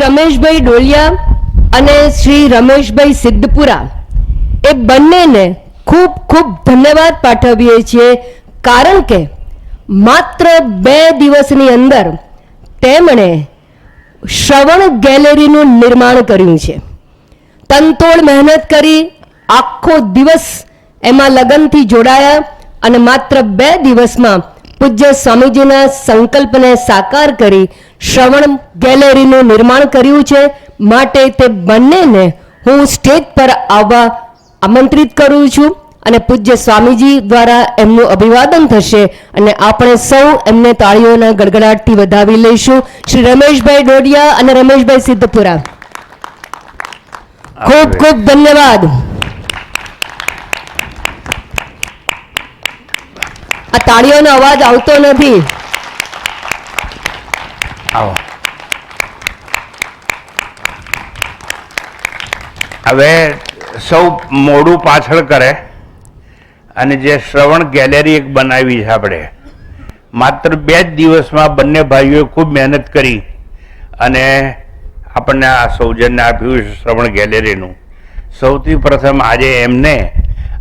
રમેશભાઈ ડોલિયા અને શ્રી રમેશભાઈ સિદ્ધપુરા એ બંનેને ખૂબ ખૂબ ધન્યવાદ પાઠવીએ છીએ, કારણ કે માત્ર 2 દિવસની અંદર તેમણે શ્રવણ ગેલેરીનું નિર્માણ કર્યું છે. તનતોડ મહેનત કરી આખો દિવસ એમાં લગનથી જોડાયા અને માત્ર 2 દિવસમાં પૂજ્ય સ્વામીજીના સંકલ્પને સાકાર કરી શ્રવણ ગેલેરીનું નિર્માણ કર્યું છે. માટે તે બંનેને હું સ્ટેજ પર આવવા આમંત્રિત કરું છું અને પૂજ્ય સ્વામીજી દ્વારા એમનું અભિવાદન થશે અને આપણે સૌ એમને તાળીઓના ગડગડાટથી વધાવી લઈશું. શ્રી રમેશભાઈ ડોડિયા અને રમેશભાઈ સિદ્ધપુરા, ખૂબ ખૂબ ધન્યવાદ. આ તાળીઓનો અવાજ આવતો નથી. આવો. હવે સૌ મોડું પાછળ કરે અને જે શ્રવણ ગેલેરી એક બનાવી છે આપણે, માત્ર 2 જ દિવસમાં બંને ભાઈઓએ ખૂબ મહેનત કરી અને આપણને આ સૌજન્ય આપ્યું છે શ્રવણ ગેલેરીનું. સૌથી પ્રથમ આજે એમને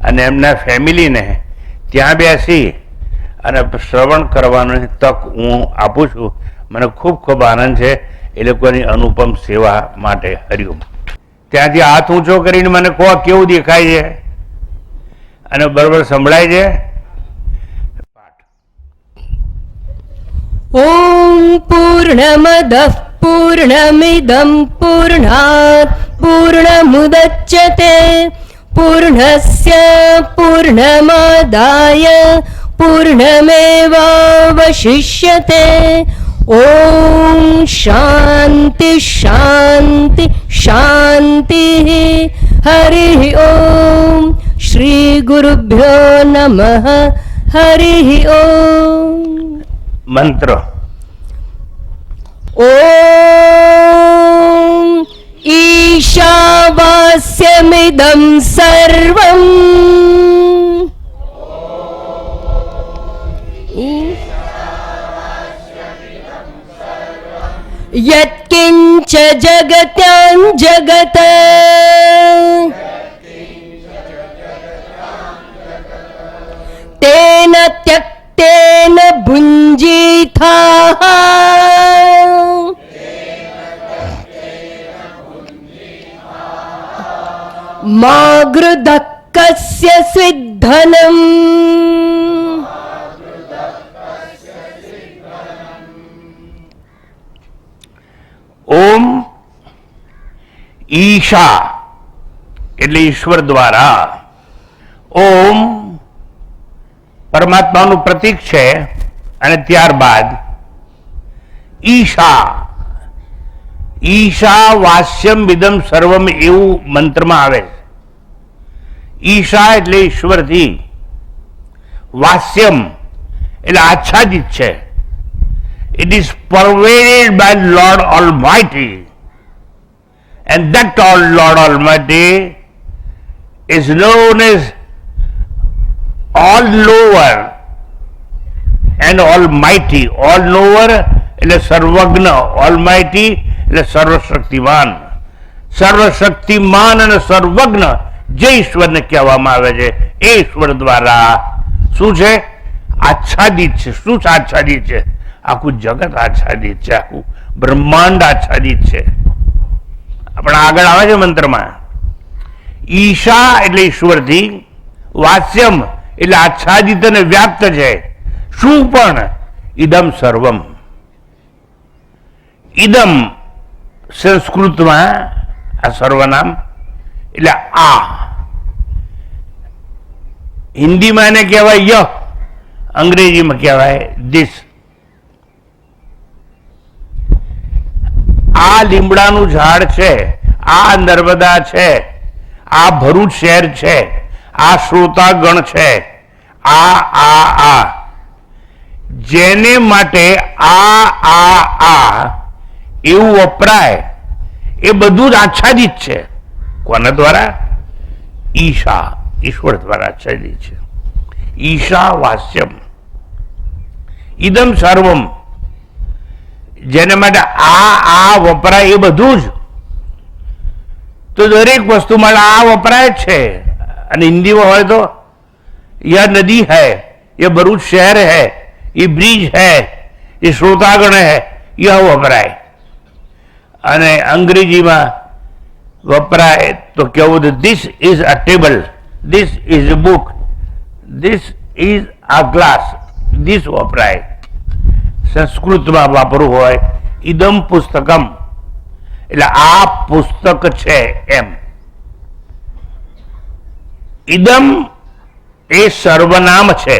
અને એમના ફેમિલીને ત્યાં બેસી અને શ્રવણ કરવાની તક હું આપું છું. મને ખૂબ ખૂબ આનંદ છે એ લોકોની અનુપમ સેવા માટે. હરિઓમ. ત્યાંથી હાથ ઊંચો કરીને મને કહો કેવું દેખાય છે અને બરોબર સંભળાય છે? ઓમ પૂર્ણમદઃ પૂર્ણમિદં પૂર્ણાત પૂર્ણમુદચ્યતે પૂર્ણસ્ય પૂર્ણમાદાય પૂર્ણમેવાવશિષ્યતે. ઓમ શાંતિ શાંતિ શાંતિ. હરિ ઓમ. શ્રી ગુરુભ્યો નમઃ. હરિ ઓમ. મંત્ર. ઓમ ઈશાવાસ્યમિદં સર્વં યત્કિંચ જગત્યાં જગત તેન ત્યક્તેન ભુંજીથા. મા ગૃધક્કસ્ય સ્વિદ્ધનમ ઓમ ઈશા એટલે ઈશ્વર દ્વારા. ઓમ પરમાત્માનું પ્રતીક છે અને ત્યારબાદ ઈશા. ઈશા વાસ્યમ વિદમ સર્વમ એવું મંત્રમાં આવે છે. ઈશા એટલે ઈશ્વરથી, વાસ્યમ એટલે આચ્છાદિત છે. It is pervaded by Lord Almighty, and that Lord Almighty is known as all knower and almighty. All knower એટલે સર્વજ્ઞ, almighty એટલે સર્વશક્તિમાન. સર્વશક્તિમાન અને સર્વજ્ઞ જે ઈશ્વરને કહેવામાં આવે છે એ ઈશ્વર દ્વારા શું છે? આચ્છાદિત છે. શું આચ્છાદિત છે? આખું જગત આચ્છાદિત છે, આખું બ્રહ્માંડ આચ્છાદિત છે. આપણે આગળ આવે છે મંત્રમાં. ઈશા એટલે ઈશ્વરથી, વાસ્યમ એટલે આચ્છાદિત અને વ્યાપ્ત છે. શું પણ? ઇદમ સર્વમ. ઇદમ સંસ્કૃતમાં આ સર્વનામ એટલે આ. હિન્દીમાં એને કહેવાય યહ, અંગ્રેજીમાં કહેવાય ધીસ. આ લીમડાનું ઝાડ છે, આ નર્મદા છે, આ ભરૂચ શહેર છે, આ શ્રોતાગણ છે, આ જેને માટે આ એવું વપરાય એ બધું જ આચ્છાદિત છે. કોના દ્વારા? ઈશા, ઈશ્વર દ્વારા આચ્છાદિત છે. ઈશા વાસ્યમ ઇદમ સર્વમ. જેને માટે આ વપરાય એ બધું જ, તો દરેક વસ્તુ માટે આ વપરાય જ છે. અને હિન્દીમાં હોય તો યહ નદી है, ये भरूच शहर है, ये ब्रिज है, ये श्रोतागण है, यह વપરાય. અને અંગ્રેજીમાં વપરાય તો કેવું, this is a table, this is a book, this is a glass, this વપરાય. સંસ્કૃતમાં વાપરવું હોય ઇદમ પુસ્તકમ, એટલે આ પુસ્તક છે એમ. ઇદમ એ સર્વનામ છે,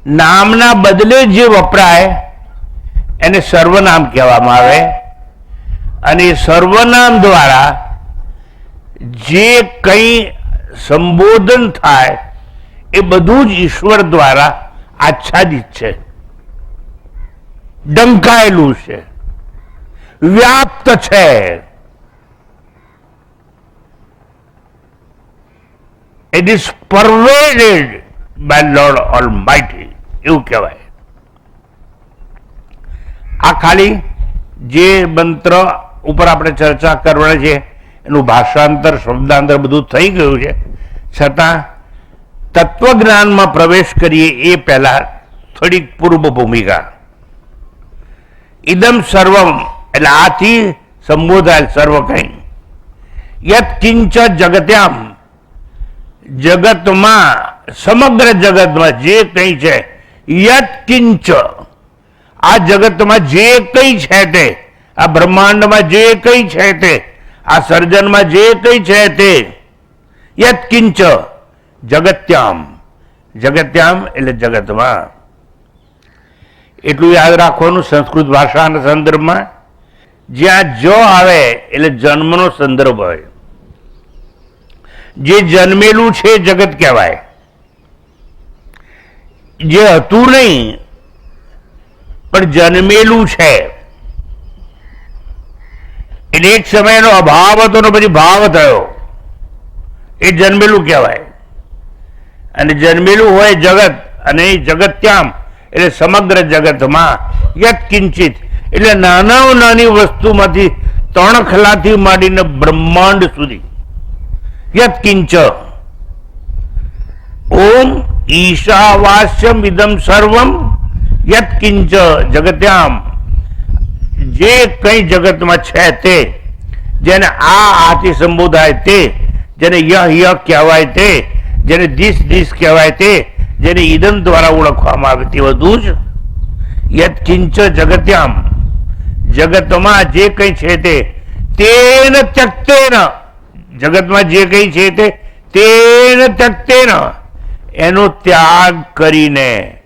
નામના બદલે જે વપરાય એને સર્વનામ કહેવામાં આવે. અને એ સર્વનામ દ્વારા જે કંઈ સંબોધન થાય એ બધું જ ઈશ્વર દ્વારા આચ્છાદિત છે, ઢંકાયેલું છે, વ્યાપ્ત છે. It is pervaded by Lord Almighty, એવું કહેવાય. આ ખાલી જે મંત્ર ઉપર આપણે ચર્ચા કરવાની છે એનું ભાષાંતર, શબ્દાંતર બધું થઈ ગયું છે, છતાં તત્વજ્ઞાનમાં પ્રવેશ કરીએ એ પહેલા થોડીક પૂર્વ ભૂમિકા. ઇદમ સર્વમ એટલે આથી સંબોધાયેલ સર્વ કંઈ. યત કિંચ જગત્યામ, જગતમાં, સમગ્ર જગતમાં જે કંઈ છે, યત કિંચ, આ જગતમાં જે કંઈ છે તે, આ બ્રહ્માંડમાં જે કંઈ છે તે, આ સર્જનમાં જે કંઈ છે તે, યત કિંચ જગત્યામ, જગત્યામ એટલે જગતમાં. એટલું યાદ રાખવાનું સંસ્કૃત ભાષાના સંદર્ભમાં. જ્યાં જો આવે એટલે જન્મનો સંદર્ભ હોય. જે જન્મેલું છે જગત કહેવાય, જે હતું નહીં પણ જન્મેલું છે. એટલે એક સમયનો અભાવ હતો ને પછી ભાવ થયો, એ જન્મેલું કહેવાય. અને જન્મેલું હોય જગત, અને એ જગત્યામ એટલે સમગ્ર જગતમાં. યત કિંચિત એટલે નાની વસ્તુમાંથી તણખલાથી માંડીને બ્રહ્માંડ સુધી. યત કિંચ ઓમ ઈશાવાસ્યમ ઇદમ સર્વમ યત કિંચ જગત્યામ, જે કંઈ જગતમાં છે તે, જેને આથી સંબોધાય તે, જેને યહ કહેવાય તે, જેને ધીસ કહેવાય તે, જેને ઇદમ દ્વારા ઓળખવામાં આવે તે બધું જ યત કિંચ જગત્યામ, જગતમાં જે કંઈ છે તે, તેન ત્યક્તેન, જગતમાં જે કંઈ છે તે, તેન ત્યક્તેન એનો ત્યાગ કરીને,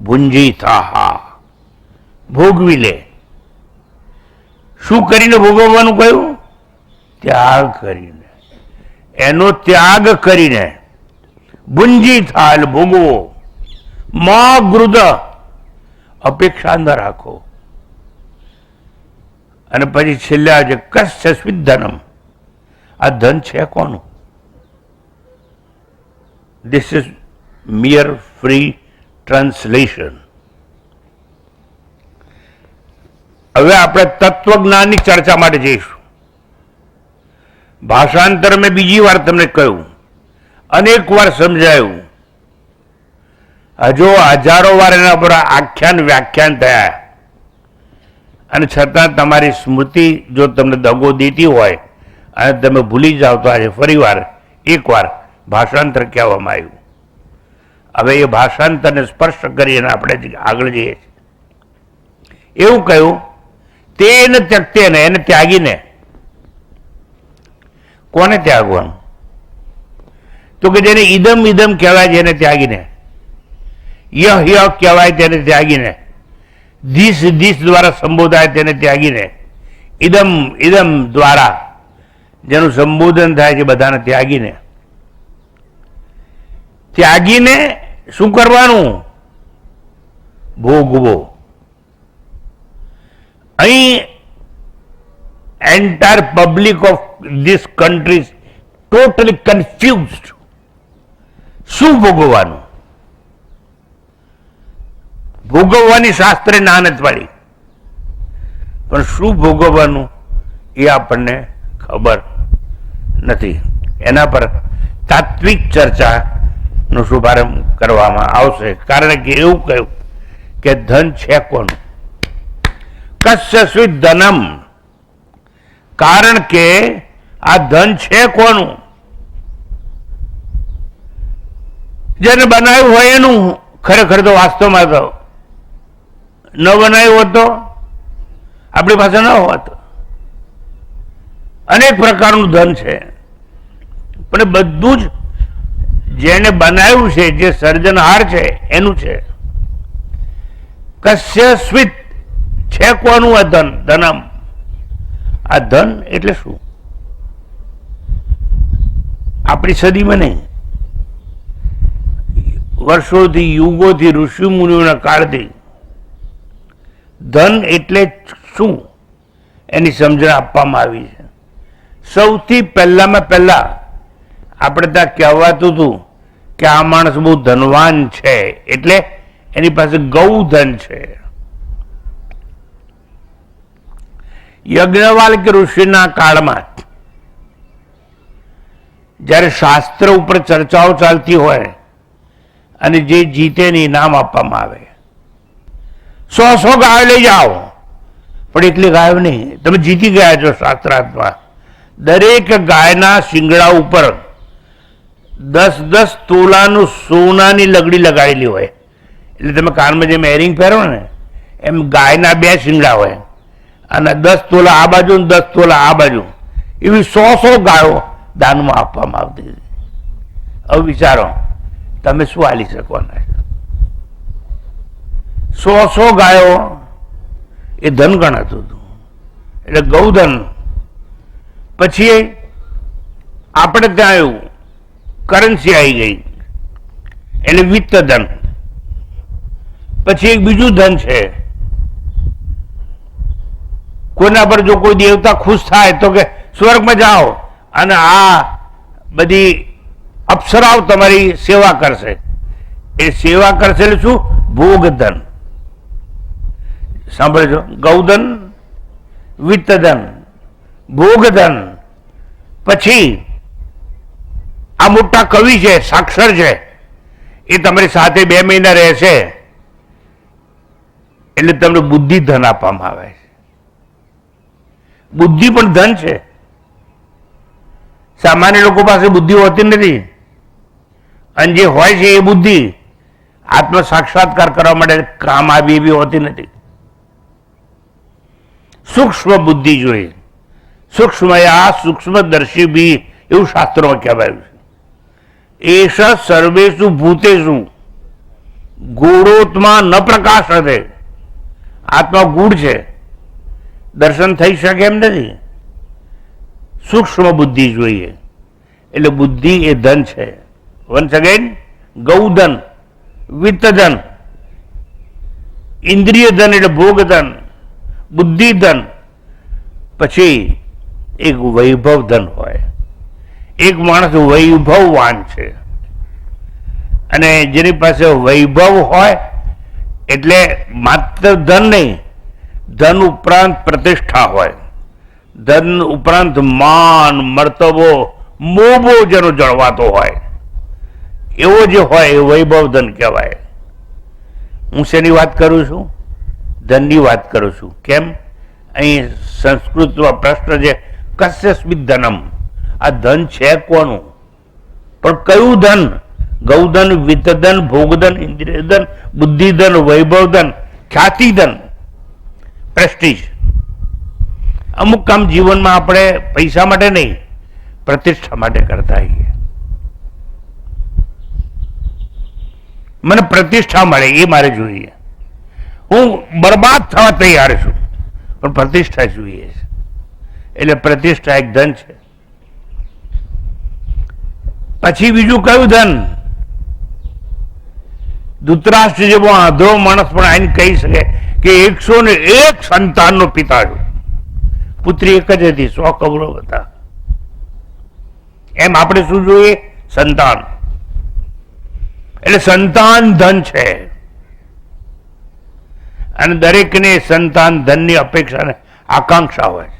ભુંજીથાહા ભોગવી લે. શું કરીને ભોગવવાનું કહ્યું? ત્યાગ કરીને, એનો ત્યાગ કરીને. ભુંજીથા એટલે ભોગવો. મા ગૃદ અપેક્ષા ન રાખો. અને પછી છેલ્લે આજે કસ્યસ્મિત ધનમ, આ ધન છે કોનું? This is mere free translation. હવે આપણે તત્વજ્ઞાનની ચર્ચા માટે જઈશું. ભાષાંતર મેં બીજી વાર તમને કહ્યું, અનેક વાર સમજાયું, હજુ હજારો વાર એના પર આખ્યાન વ્યાખ્યાન થયા, અને છતાં તમારી સ્મૃતિ જો તમને દગો દેતી હોય અને તમે ભૂલી જાઓ તો આજે ફરીવાર એકવાર ભાષાંતર કહેવામાં આવ્યું. હવે એ ભાષાંતરને સ્પર્શ કરીને આપણે આગળ જઈએ છીએ. એવું કહ્યું, તેને ત્યક્તેને, એને ત્યાગીને. કોને ત્યાગવાનું? તો કે જેને ઇદમ કહેવાય છે એને ત્યાગીને, યહ કહેવાય તેને ત્યાગીને, ધીસ દ્વારા સંબોધાય તેને ત્યાગીને, ઇદમ દ્વારા જેનું સંબોધન થાય છે બધાને ત્યાગીને. ત્યાગીને શું કરવાનું? ભોગવો. અહીં entire public of this country totally confused. શું ભોગવવાનું? ભોગવવાની શાસ્ત્રે ના નથી પાડી, પણ શું ભોગવવાનું એ આપણને ખબર નથી. એના પર તાત્વિક ચર્ચાનો શુભારંભ કરવામાં આવશે. કારણ કે એવું કહ્યું કે ધન છે કોનું? કસ્ય સ્વિત ધનમ. કારણ કે આ ધન છે કોનું? જેને બનાવ્યું હોય એનું. ખરેખર તો વાસ્તવમાં તો ન બનાવ્યું હોત તો આપણી પાસે ન હોત. અનેક પ્રકારનું ધન છે, પણ બધું જ જેને બનાવ્યું છે, જે સર્જનહાર છે એનું છે. કસ્ય સ્વિત છે કોનું આ ધન? ધનમ. આ ધન એટલે શું? આપણી સદીમાં નહીં, વર્ષોથી, યુગોથી, ઋષિ મુનિઓના કાળથી ધન એટલે શું એની સમજણ આપવામાં આવી છે. સૌથી પહેલામાં પહેલા આપણે ત્યાં કહેવાતું હતું કે આ માણસ બહુ ધનવાન છે, એટલે એની પાસે ગૌધન છે. યજ્ઞવાલ કે ઋષિના કાળમાં જ્યારે શાસ્ત્ર ઉપર ચર્ચાઓ ચાલતી હોય અને જે જીતે ને ઇનામ આપવામાં આવે. 100 ગાયો લઈ જાઓ, પણ એટલી ગાયો નહીં, તમે જીતી ગયા છો શાસ્ત્રાર્થમાં. દરેક ગાયના શિંગડા ઉપર 10-10 તોલાનું સોનાની લગડી લગાડેલી હોય. એટલે તમે કાનમાં જેમ એરિંગ પહેરો ને એમ ગાયના 2 શિંગડા હોય અને 10 તોલા આ બાજુ ને 10 તોલા આ બાજુ, એવી 100 ગાયો દાનમાં આપવામાં આવતી હતી. હવે વિચારો તમે શું હાલી શકવાના? 100 ગાયો એ ધન ગણાતું હતું, એટલે ગૌધન. પછી આપણે ત્યાં આવ્યું, કરન્સી આવી ગઈ, એટલે વિત્ત ધન. પછી એક બીજું ધન છે, કોઈના પર જો કોઈ દેવતા ખુશ થાય તો કે સ્વર્ગમાં જાઓ અને આ બધી અપ્સરાઓ તમારી સેવા કરશે. એ સેવા કરશે એટલે શું? ભોગધન. સાંભળજો, ગૌધન, વિત્તધન, ભોગધન. પછી આ મોટા કવિ છે, સાક્ષર છે, એ તમારી સાથે 2 મહિના રહેશે એટલે તમને બુદ્ધિ ધન આપવામાં આવે છે. બુદ્ધિ પણ ધન છે. સામાન્ય લોકો પાસે બુદ્ધિ હોતી નથી, અને જે હોય છે એ બુદ્ધિ આત્મ સાક્ષાત્કાર કરવા માટે કામ આવી એવી હોતી નથી. સૂક્ષ્મ બુદ્ધિ જોઈએ. સૂક્ષ્મયા સૂક્ષ્મદર્શી બી એવું શાસ્ત્રોમાં કહેવાયું છે. એષ સર્વેષુ ભૂતેષુ ગૂઢોત્મા ન પ્રકાશતે. આત્મા ગૂઢ છે, દર્શન થઈ શકે એમ નથી. સૂક્ષ્મ બુદ્ધિ જોઈએ. એટલે બુદ્ધિ એ ધન છે. વન્સ અગેન, ગૌધન, વિત્તધન, ઇન્દ્રિય ધન એટલે ભોગધન, બુદ્ધિધન. પછી એક વૈભવ ધન હોય. એક માણસ વૈભવવાન છે, અને જેની પાસે વૈભવ હોય એટલે માત્ર ધન નહીં, ધન ઉપરાંત પ્રતિષ્ઠા હોય, ધન ઉપરાંત માન, મર્તબો, મોભો જેનો જળવાતો હોય, એવો જે હોય એ વૈભવ ધન કહેવાય. હું શેની વાત કરું છું? ધનની વાત કરું છું. કેમ? અહીં સંસ્કૃતમાં પ્રશ્ન છે, કસ્યસ્મિત ધનમ. આ ધન છે કોનું? પણ કયું ધન? ગૌધન, વિત્તધન, ભોગધન, ઇન્દ્રિયધન, બુદ્ધિધન, વૈભવધન, ખ્યાતિધન, પ્રેસ્ટીજ. અમુક કામ જીવનમાં આપણે પૈસા માટે નહીં, પ્રતિષ્ઠા માટે કરતા હોઈએ. મને પ્રતિષ્ઠા મળે એ મારે જોઈએ. હું બરબાદ થવા તૈયાર છું, પણ પ્રતિષ્ઠા જોઈએ છે. એટલે પ્રતિષ્ઠા એક ધન છે. પછી બીજું કયું ધન? ધૃતરાષ્ટ્ર જેવો આંધળો માણસ પણ આઈને કહી શકે કે 101 સંતાનનો પિતા છું. પુત્રી એક જ હતી, 100 કૌરવ હતા. એમ આપણે શું જોઈએ? સંતાન. એટલે સંતાન ધન છે. અને દરેકને સંતાન ધનની અપેક્ષા અને આકાંક્ષા હોય.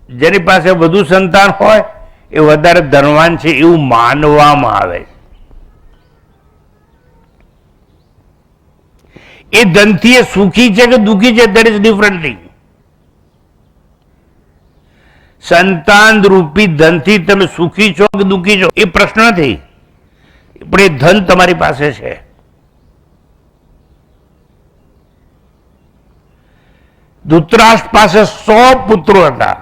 જેની પાસે વધુ સંતાન હોય એ વધારે ધનવાન છે એવું માનવામાં આવે. એ ધનથી એ સુખી છે કે દુઃખી છે, દેટ ઇઝ ડિફરન્ટ થિંગ. સંતાન રૂપી ધનથી તમે સુખી છો કે દુઃખી છો એ પ્રશ્ન નથી, પણ એ ધન તમારી પાસે છે. ધૃતરાષ્ટ્ર પાસે 100 પુત્રો હતા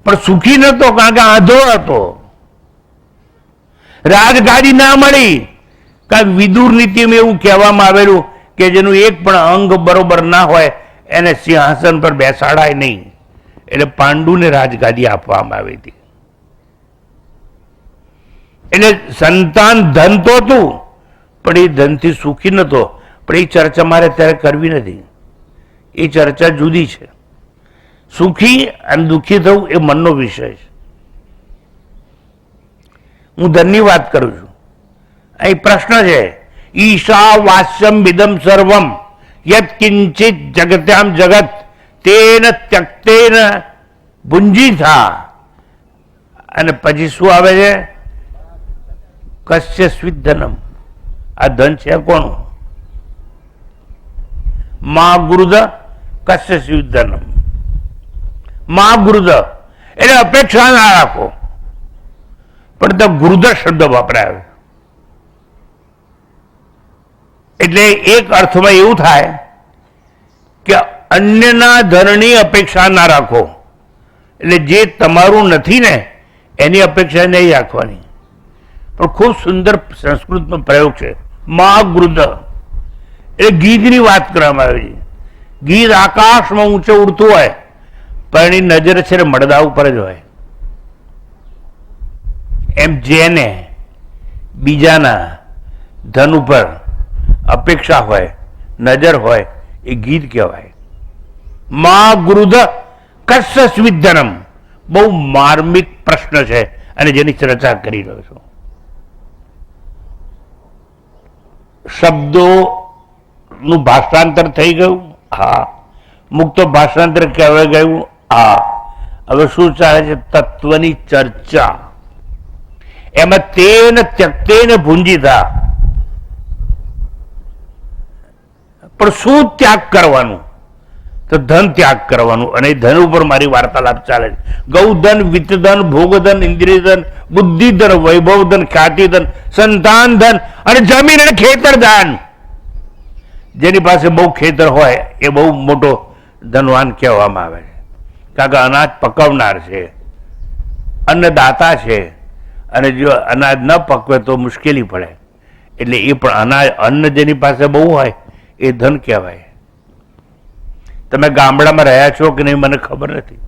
પણ સુખી નતો, કારણ કે આંધળો હતો. રાજગાદી ના મળી, કારણ વિદુર નીતિમાં એવું કહેવામાં આવેલું કે જેનું એક પણ અંગ બરોબર ના હોય એને સિંહાસન પર બેસાડાય નહીં. એટલે પાંડુને રાજગાદી આપવામાં આવી હતી. એટલે સંતાન ધન તો હતું પણ એ ધનથી સુખી નતો. પણ એ ચર્ચા મારે ત્યારે કરવી નથી. એ ચર્ચા જુદી છે. સુખી અને દુઃખી થવું એ મનનો વિષય છે. હું ધનની વાત કરું છું. અહીં પ્રશ્ન છે, ઈશા વાસ્યમ વિદમ સર્વમ યત કિંચિત જગત્યામ જગત તેન ત્યક્તેન ભુંજી થા. અને પછી શું આવે છે? કસ્ય સ્વિધનમ. આ ધન છે કોનું? મા ગુરુદ કસ્ય સ્વિધનમ. મા ગુરુદ એટલે અપેક્ષા ના રાખો, પણ તો ગુરુદ શબ્દ વપરાયો. એટલે એક અર્થમાં એવું થાય કે અન્યના ધનની અપેક્ષા ના રાખો. એટલે જે તમારું નથી ને એની અપેક્ષા નહીં રાખવાની. પણ ખૂબ સુંદર સંસ્કૃતનો પ્રયોગ છે, મા ગૃધ. એટલે ગીધની વાત કરવામાં આવી છે. ગીધ આકાશમાં ઊંચે ઉડતું હોય પણ એની નજર છે ને મળદા ઉપર જ હોય. એમ જેને બીજાના ધન ઉપર અપેક્ષા હોય, નજર હોય, એ ગીધ કહેવાય. મા ગૃધ કસ્ય સ્વિધનમ. બહુ માર્મિક પ્રશ્ન છે અને જેની ચર્ચા કરી રહ્યો છું. શબ્દોનું ભાષાંતર થઈ ગયું? હા. મુક્ત ભાષાંતર કહેવાય ગયું? હા. હવે શું ચાલે છે? તત્વની ચર્ચા. એમાં તેન ત્યક્તેન ભુંજીતા. પણ શું ત્યાગ કરવાનું? તો ધન ત્યાગ કરવાનું. અને ધન ઉપર મારી વાર્તાલાપ ચાલે છે. ગૌધન, વિત્તધન, ભોગધન, ઇન્દ્રિયધન, બુદ્ધિધન, વૈભવધન, ખ્યાતિધન, સંતાન ધન અને જમીન અને ખેતર દાન. જેની પાસે બહુ ખેતર હોય એ બહુ મોટો ધનવાન કહેવામાં આવે છે. કારણ કે અનાજ પકવનાર છે, અન્નદાતા છે. અને જો અનાજ ન પકવે તો મુશ્કેલી પડે. એટલે એ પણ અન્ન જેની પાસે બહુ હોય એ ધન કહેવાય. તમે ગામડામાં રહ્યા છો કે નહીં મને ખબર નથી.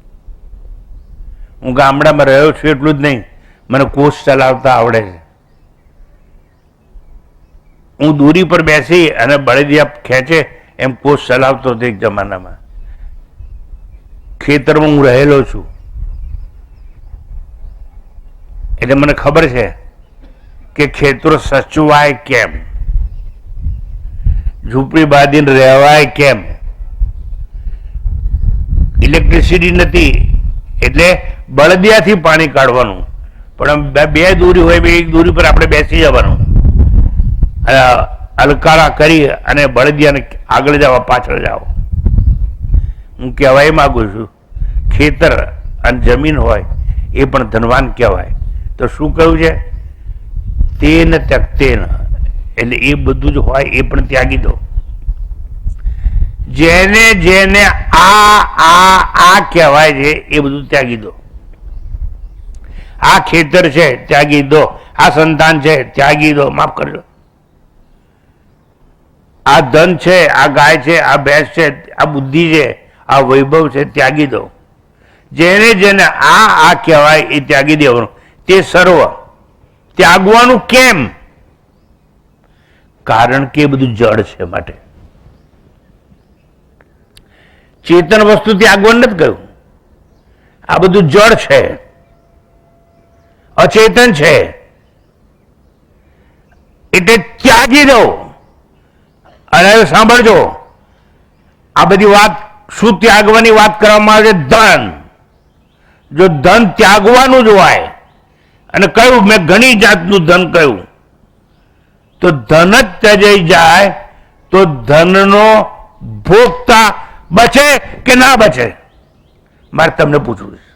હું ગામડામાં રહ્યો છું એટલું જ નહીં, મને કોષ ચલાવતા આવડે છે. હું દૂરી પર બેસી અને બળદિયા ખેંચે એમ કોષ ચલાવતો હતો એક જમાનામાં. ખેતરમાં હું રહેલો છું એટલે મને ખબર છે કે ખેતરો સચવાય કેમ, ઝૂંપડી બાંધીને રહેવાય કેમ. ઇલેક્ટ્રિસિટી નથી એટલે બળદિયાથી પાણી કાઢવાનું. પણ બે દોરી હોય, એક દોરી પર આપણે બેસી જવાનું, હલકારા કરી અને બળદિયાને આગળ જાઓ પાછળ જાઓ. હું કહેવાય માગું છું ખેતર અને જમીન હોય એ પણ ધનવાન કહેવાય. તો શું કહ્યું છે? તેન ત્યક્તેન. એટલે એ બધું જ હોય એ પણ ત્યાગી દો. જેને જેને આ કહેવાય છે એ બધું ત્યાગી દો. આ ખેતર છે ત્યાગી દો, આ સંતાન છે ત્યાગી દો, માફ કરજો. આ ધન છે, આ ગાય છે, આ ભેંસ છે, આ બુદ્ધિ છે, આ વૈભવ છે, ત્યાગી દો. જેને જેને આ કહેવાય એ ત્યાગી દેવાનું. તે સર્વ ત્યાગવાનું કેમ? કારણ કે એ બધું જડ છે માટે. ચેતન વસ્તુ ત્યાગવાનું નથી કહ્યું. આ બધું જડ છે, અચેતન છે. એટલે ત્યાગી દો. અને હવે સાંભળજો, આ બધી વાત શું ત્યાગવાની વાત કરવામાં આવે છે? ધન. જો ધન ત્યાગવાનું જ હોય, અને કહ્યું મેં ઘણી જાતનું ધન કહ્યું, તો ધન જ ત્યજાઈ જાય તો ધનનો ભોગતા બચે કે ના બચે? મારે તમને પૂછવું છે.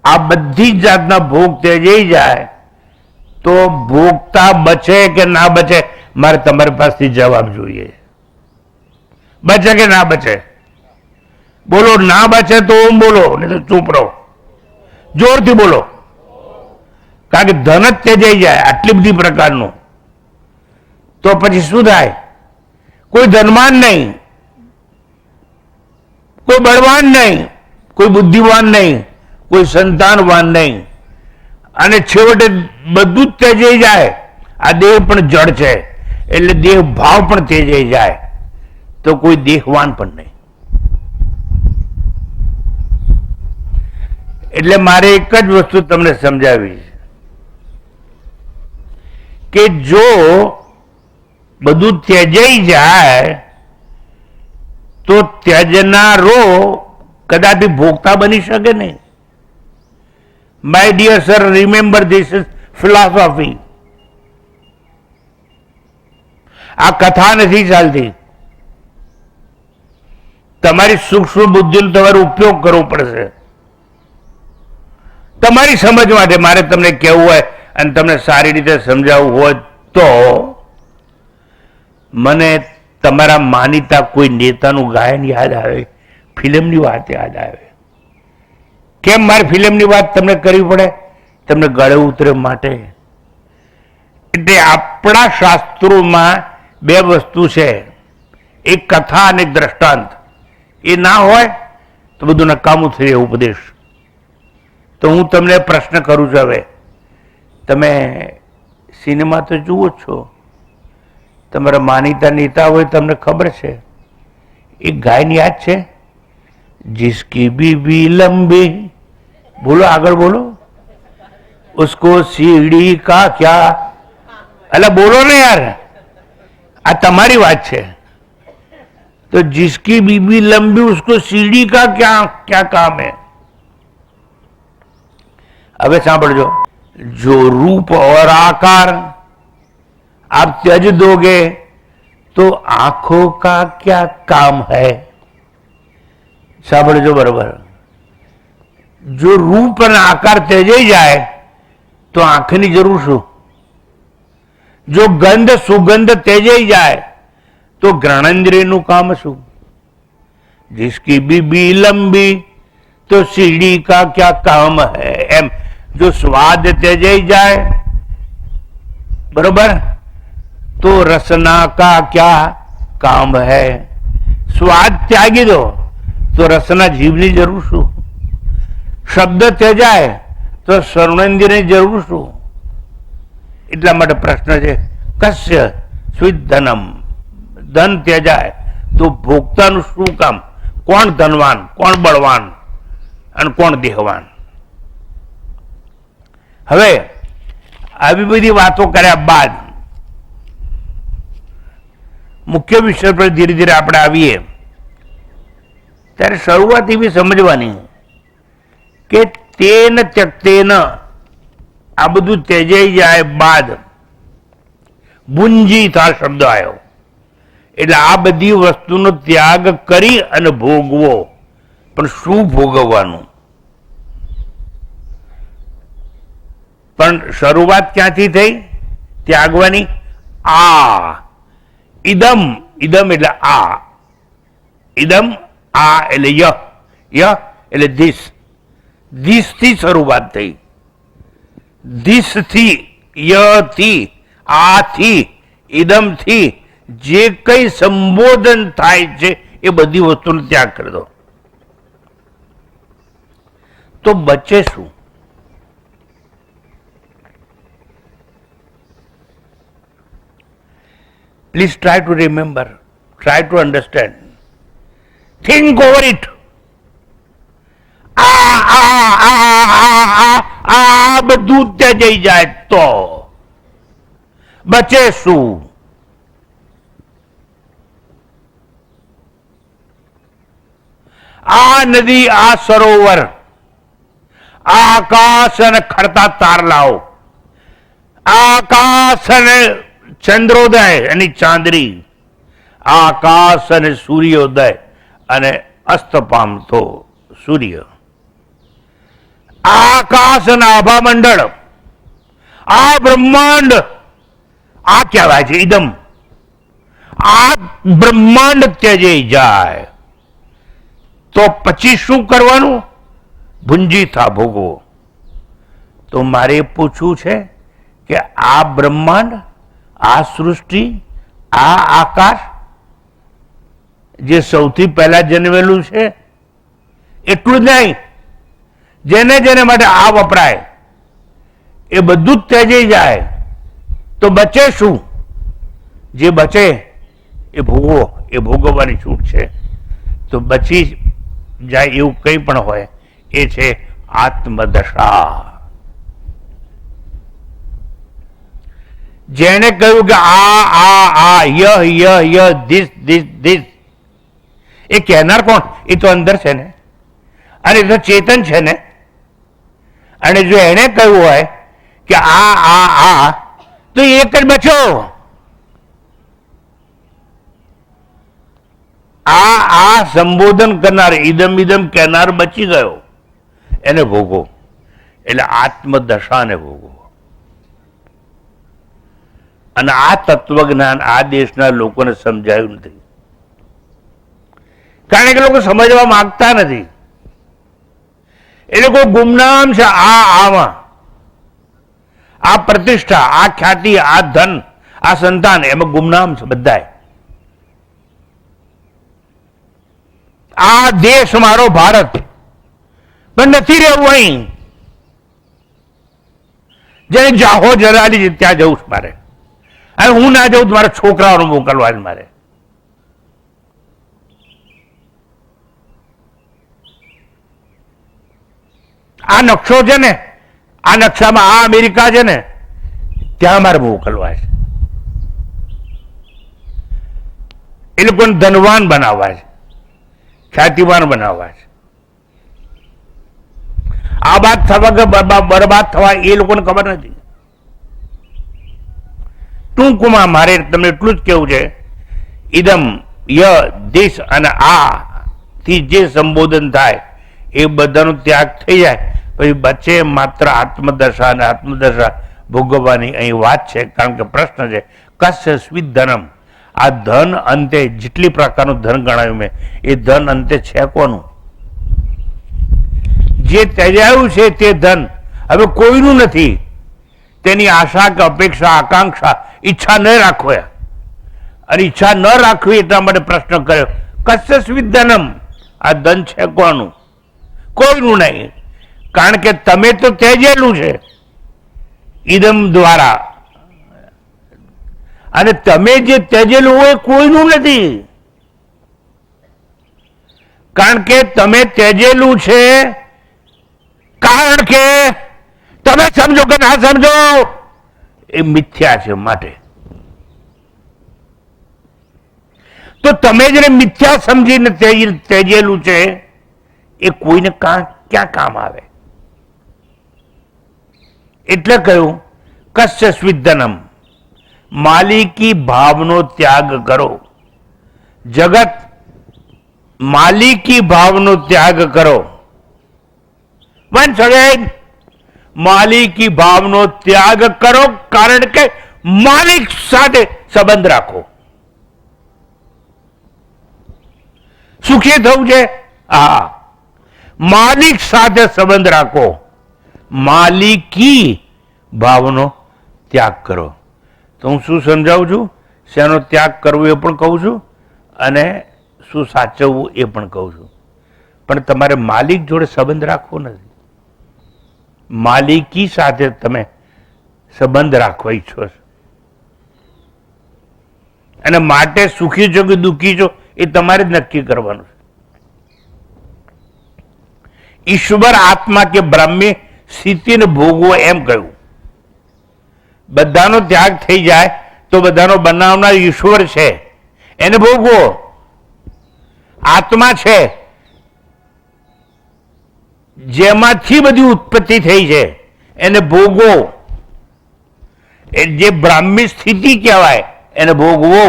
આ બધી જાતના ભોગ ત્યજાઈ જાય તો ભોગતા બચે કે ના બચે? મારે તમારી પાસેથી જવાબ જોઈએ. બચે કે ના બચે? બોલો. ના બચે તો ઓમ બોલો, નહીં તો ચૂપ રહો. જોરથી બોલો. કારણ કે ધન જ ત્યજાઈ જાય આટલી બધી પ્રકારનું, તો પછી શું થાય? કોઈ ધનવાન નહીં, કોઈ બળવાન નહીં, કોઈ બુદ્ધિવાન નહીં, કોઈ સંતાનવાન નહીં, અને છેવટે બધું જ ત્યજાઈ જાય. આ દેહ પણ જડ છે, એટલે દેહ ભાવ પણ ત્યજાઈ જાય, તો કોઈ દેહવાન પણ નહીં. એટલે મારે એક જ વસ્તુ તમને સમજાવી કે જો બધું ત્યજાઈ જાય તો ત્યજનારો કદાપી ભોગતા બની શકે નહીં. My dear sir, remember this is philosophy. આ કથા નથી ચાલતી. તમારી સૂક્ષ્મ બુદ્ધિનો તમારે ઉપયોગ કરવો પડશે તમારી સમજ માટે. મારે તમને કહેવું હોય અને તમને સારી રીતે સમજાવવું હોય તો મને તમારા માનીતા કોઈ નેતાનું ગાયન યાદ આવે, ફિલ્મની વાત યાદ આવે. કેમ મારે ફિલ્મની વાત તમને કરવી પડે? તમને ગળે ઉતરે માટે. એટલે આપણા શાસ્ત્રોમાં બે વસ્તુ છે, એક કથા અને એક દ્રષ્ટાંત. એ ના હોય તો બધું નકામું થઈ જાય ઉપદેશ. તો હું તમને પ્રશ્ન કરું છું, હવે તમે સિનેમા તો જુઓ જ છો, તમારા માનીતા નેતા હોય તમને ખબર છે, એક ગાયન યાદ છે, जिसकी बीबी लंबी, बोलो આગળ બોલો, उसको सीढ़ी का क्या, अला बोलो ने यार, આ તમારી વાત છે. तो जिसकी बीबी लंबी उसको सीढ़ी का क्या क्या काम है? હવે સાંભળજો, जो रूप और आकार आप त्यज दोगे तो आंखों का क्या काम है? સાંભળજો બરોબર. જો રૂપ અને આકાર ત્યજાઈ જાય તો આંખની જરૂર શું? જો ગંધ સુગંધ ત્યજાઈ જાય તો ઘ્રાણેન્દ્રિયનું કામ શું? जिसकी बीबी लंबी तो सीढ़ी का क्या काम है? એમ જો સ્વાદ ત્યજાઈ જાય બરોબર તો રસના કા ક્યા કામ है? સ્વાદ ત્યાગી દો તો રસના જીભની જરૂર શું? શબ્દ ત્યજાય તો શ્રવણેન્દ્રિયની જરૂર શું? એટલા માટે પ્રશ્ન છે, કસ્ય સ્વિધનમ, ધન ત્યજાય તો ભોગતાનું શું કામ? કોણ ધનવાન, કોણ બળવાન અને કોણ દેહવાન? હવે આવી બધી વાતો કર્યા બાદ મુખ્ય વિષય પર ધીરે ધીરે આપણે આવીએ ત્યારે શરૂઆત એવી સમજવાની કે તેન ત્યક્તેન, આ બધું ત્યજાઈ જાય બાદ ભુંજીતા શબ્દ આવ્યો. એટલે આ બધી વસ્તુનો ત્યાગ કરી અને ભોગવો. પણ શું ભોગવવાનું? પણ શરૂઆત ક્યાંથી થઈ ત્યાગવાની? આ ઇદમ, ઇદમ એટલે આ, ઇદમ આ એટલે ય, ય એટલે ધીસ, ધીસ થી શરૂઆત થઈ. ધીસ થી, ય થી, આ થી, ઇદમ થી જે કઈ સંબોધન થાય છે એ બધી વસ્તુનો ત્યાગ કરી દો તો બચે શું? Please try to remember, try to understand, think over it. આ બધું ત્યજાઈ જાય તો બચે શું? આ નદી, આ સરોવર, આ આકાશ અને ખરતા તારલાઓ, આ આકાશ અને ચંદ્રોદય અને ચાંદરી, આ આકાશ અને સૂર્યોદય અને અસ્ત પામતો સૂર્ય, આ આકાશ અને આભા મંડળ, આ બ્રહ્માંડ, આ કહેવાય છે ઇદમ. આ બ્રહ્માંડ ત્યજે જાય તો પછી શું કરવાનું? ભુંજી થા ભોગવો. તો મારે પૂછવું છે કે આ બ્રહ્માંડ, આ સૃષ્ટિ, આ આકાશ જે સૌથી પહેલા જન્મેલું છે એટલું જ નહીં, જેને જેને માટે આ વપરાય એ બધું જ ત્યજી જાય તો બચે શું? જે બચે એ ભોગવો, એ ભોગવવાની છૂટ છે. તો બચી જાય એવું કંઈ પણ હોય એ છે આત્મદશા. જેને કહ્યું કે આ યહ યહ યહ ધીસ ધીસ ધીસ, એ કહેનાર કોણ? એ તો અંદર છે ને, અને એ તો ચેતન છે ને. અને જો એને કહ્યું હોય કે આ તો એક જ બચો. આ સંબોધન કરનાર, ઇદમ ઇદમ કહેનાર બચી ગયો, એને ભોગવો. એટલે આત્મદશાને ભોગવો. અને આ તત્વજ્ઞાન આ દેશના લોકોને સમજાયું નથી, કારણ કે લોકો સમજવા માંગતા નથી. એ લોકો ગુમનામ છે આમાં. આ પ્રતિષ્ઠા, આ ખ્યાતિ, આ ધન, આ સંતાન, એમાં ગુમનામ છે બધાય. આ દેશ મારો ભારત, પણ નથી રહેવું અહીં. જેને જાહો જરાલી છે ત્યાં જવું છે મારે. અને હું ના જઉં તો મારા છોકરાઓને મોકલવા જ મારે. આ નકશો છે ને, આ નકશામાં આ અમેરિકા છે ને, ત્યાં મારે મોકલવા છે. એ લોકોને ધનવાન બનાવવા છે, ખ્યાતિવાન બનાવવા છે. આ બાદ થવા કે બરબાદ થવા એ લોકોને ખબર નથી. ટૂંકમાં મારે તમને એટલું જ કેવું છે, ઇદમ ય દેશ અને આ થી જે સંબોધન થાય એ બધાનો ત્યાગ થઈ જાય પછી બચે માત્ર આત્મદશા. અને આત્મદશા ભોગવવાની અહીં વાત છે. કારણ કે પ્રશ્ન છે કસ્ય સ્વિત ધનમ. આ ધન અંતે જેટલી પ્રકારનું ધન ગણાયું મેં, એ ધન અંતે છે કોનું? જે ત્યજાયું છે તે ધન હવે કોઈનું નથી. તેની આશા કે અપેક્ષા, આકાંક્ષા, ઈચ્છા ન રાખવો. અને ઈચ્છા ન રાખવી એટલા માટે પ્રશ્ન કર્યો કસ્ય સ્વિત ધનમ. આ ધન છે કોનું? કોઈનું નહીં. કારણ કે તમે તો ત્યજેલું છે ઇદમ દ્વારા, અને તમે જે ત્યજેલું હોય કોઈનું નથી. કારણ કે તમે ત્યજેલું છે, કારણ કે તમે સમજો કે ના સમજો એ મિથ્યા છે. માટે તો તમે જેને મિથ્યા સમજીને ત્યજેલું છે એ કોઈને ક્યાં કામ આવે? એટલે કહ્યું કસ્ય સ્વિદ્ધનમ. માલિકી ભાવનો ત્યાગ કરો. જગત માલિકી ભાવનો ત્યાગ કરો. વન્સ અગેન, માલિકી ભાવનો ત્યાગ કરો. કારણ કે માલિક સાથે સંબંધ રાખો. સુખી થવું છે? હા, માલિક સાથે સંબંધ રાખો. માલિકી ભાવનો ત્યાગ કરો. તો હું શું સમજાવું છું? શેનો ત્યાગ કરવો એ પણ કહું છું, અને શું સાચવવું એ પણ કહું છું. પણ તમારે માલિક જોડે સંબંધ રાખવો નથી. માલિકી સાથે તમે સંબંધ રાખવા ઈચ્છો છો, અને માટે સુખી છો કે દુઃખી છો એ તમારે જ નક્કી કરવાનું છે. ઈશ્વર આત્મા કે બ્રહ્મી સ્થિતિને ભોગવો એમ કહ્યું. બધાનો ત્યાગ થઈ જાય તો બધાનો બનાવનાર ઈશ્વર છે, એને ભોગવો. આત્મા છે જેમાંથી બધી ઉત્પત્તિ થઈ છે, એને ભોગવો. એ જે બ્રાહ્મી સ્થિતિ કહેવાય એને ભોગવો.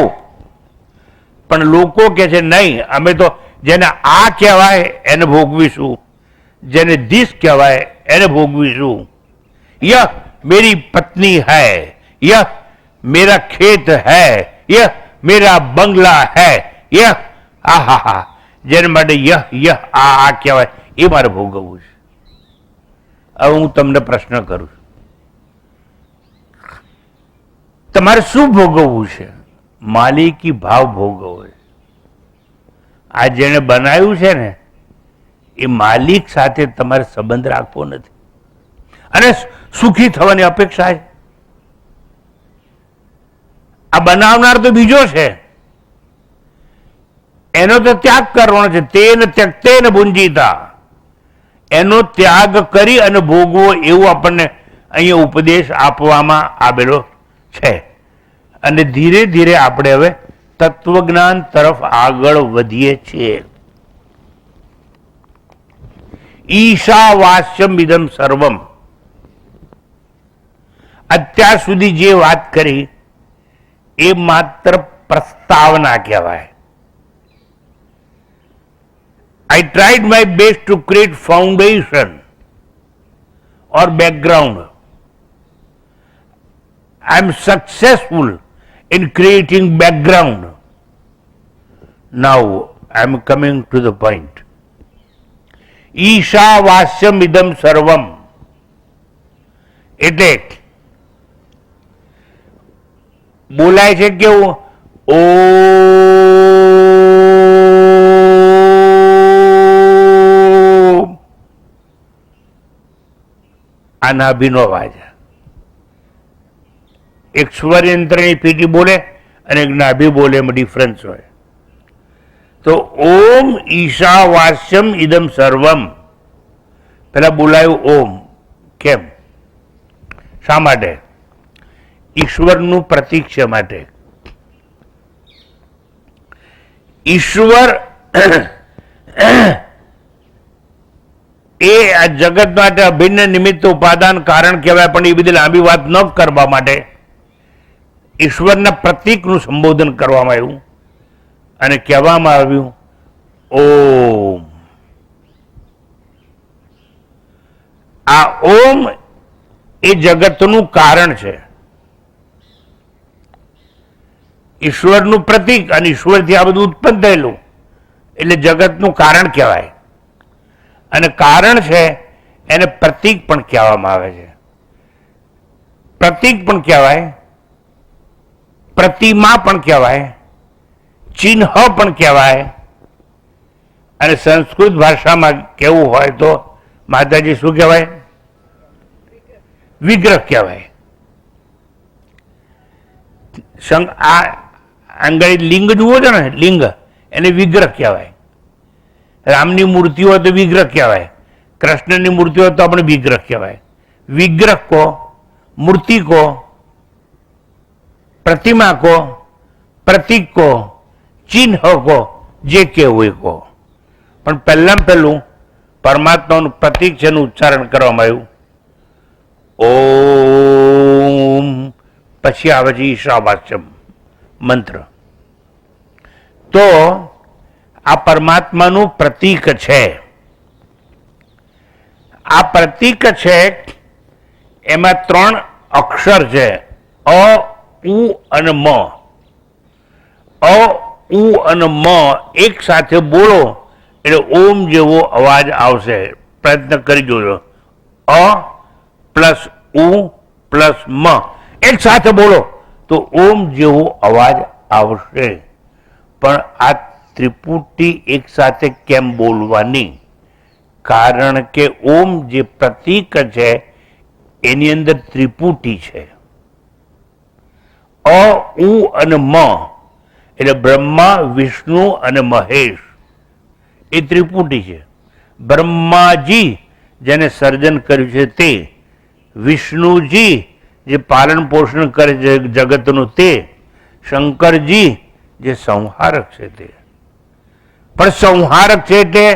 પણ લોકો કે છે નહીં, અમે તો જેને આ કહેવાય એને ભોગવીશું, જેને દિસ કહેવાય એને ભોગવીશું. યહ मेरी पत्नी है, यह मेरा खेत है, यह मेरा बंगला है, यह आहा, જેને માટે યહ યહ આ કહેવાય એ મારે ભોગવવું છે. હવે હું તમને પ્રશ્ન કરું છું, તમારે શું ભોગવવું છે? માલિકી ભાવ ભોગવવો છે. આ જેને બનાવ્યું છે ને એ માલિક સાથે તમારે સંબંધ રાખવો નથી અને સુખી થવાની અપેક્ષા છે. આ બનાવનાર તો બીજો છે, એનો તો ત્યાગ કરવાનો છે. તેન ત્યક્તેન ભુંજીતા, એનો ત્યાગ કરી અને ભોગવો, એવું આપણને અહીંયા ઉપદેશ આપવામાં આવેલો છે. અને ધીરે ધીરે આપણે હવે તત્વજ્ઞાન તરફ આગળ વધીએ છીએ. ઈશાવાસ્યમ ઇદમ સર્વમ, અત્યાર સુધી જે વાત કરી એ માત્ર પ્રસ્તાવના કહેવાય. I tried my best to create foundation or background. I am successful in creating background. Now I am coming to the point. ઈશાવાસ્યમ ઇદમ સર્વમ એટલે બોલાય છે કેવું? ઓ આ નાભીનો અવાજ. એક સ્વર યંત્રની પીટી બોલે અને એક નાભી બોલે, એમાં ડિફરન્સ હોય. તો ઓમ ઈશાવાસ્યમ ઇદમ સર્વમ પેલા બોલાયું ઓમ. કેમ? શા માટે? ઈશ્વરનું પ્રતીક છે માટે. ઈશ્વર એ આ જગત માટે અભિન્ન નિમિત્ત ઉપાદાન કારણ કહેવાય, પણ એ બધી લાંબી વાત ન કરવા માટે ઈશ્વરના પ્રતીકનું સંબોધન કરવામાં આવ્યું અને કહેવામાં આવ્યું ઓમ. આ ઓમ એ જગતનું કારણ છે, ઈશ્વરનું પ્રતીક, અને ઈશ્વરથી આ બધું ઉત્પન્ન થયેલું એટલે જગતનું કારણ કહેવાય. અને કારણ છે એને પ્રતીક પણ કહેવામાં આવે છે. પ્રતીક પણ કહેવાય, પ્રતિમા પણ કહેવાય, ચિહ્ન પણ કહેવાય. અને સંસ્કૃત ભાષામાં કેવું હોય તો માતાજી શું કહેવાય? વિગ્રહ કહેવાય. આ આંગળી લિંગ જુઓ છો ને, લિંગ એને વિગ્રહ કહેવાય. રામની મૂર્તિ હોય તો વિગ્રહ કહેવાય, કૃષ્ણની મૂર્તિ હોય તો આપણે વિગ્રહ કહેવાય. વિગ્રહ કો, મૂર્તિ કો, પ્રતિમા કો, પ્રતીક કો, ચિહ્ન કો, જે કહેવું એ કો. પણ પહેલું પરમાત્માનું પ્રતીક છે એનું ઉચ્ચારણ કરવામાં આવ્યું ઓમ. પછી આવે છે ઈશાવાસ્યમ મંત્ર. તો આ પરમાત્માનું પ્રતીક છે. આ પ્રતીક છે એમાં 3 અક્ષર છે, અ, ઉ અને મ. અ, ઉ અને મ એક સાથે બોલો એટલે ઓમ જેવો અવાજ આવશે. પ્રયત્ન કરી જોજો. અ પ્લસ ઉ પ્લસ મ એક સાથે બોલો તો ઓમ જેવો અવાજ આવશે. પણ આ ત્રિપુટી એક સાથે કેમ બોલવાની? કારણ કે ઓમ જે પ્રતીક છે એની અંદર ત્રિપુટી છે. અ, ઉ અને મ એટલે બ્રહ્મા, વિષ્ણુ અને મહેશ એ ત્રિપુટી છે. બ્રહ્માજી જેને સર્જન કર્યું છે તે, વિષ્ણુજી જે પાલન પોષણ કરે છે જગતનું તે, શંકરજી જે સંહારક છે તે. પણ સંહારક છે એટલે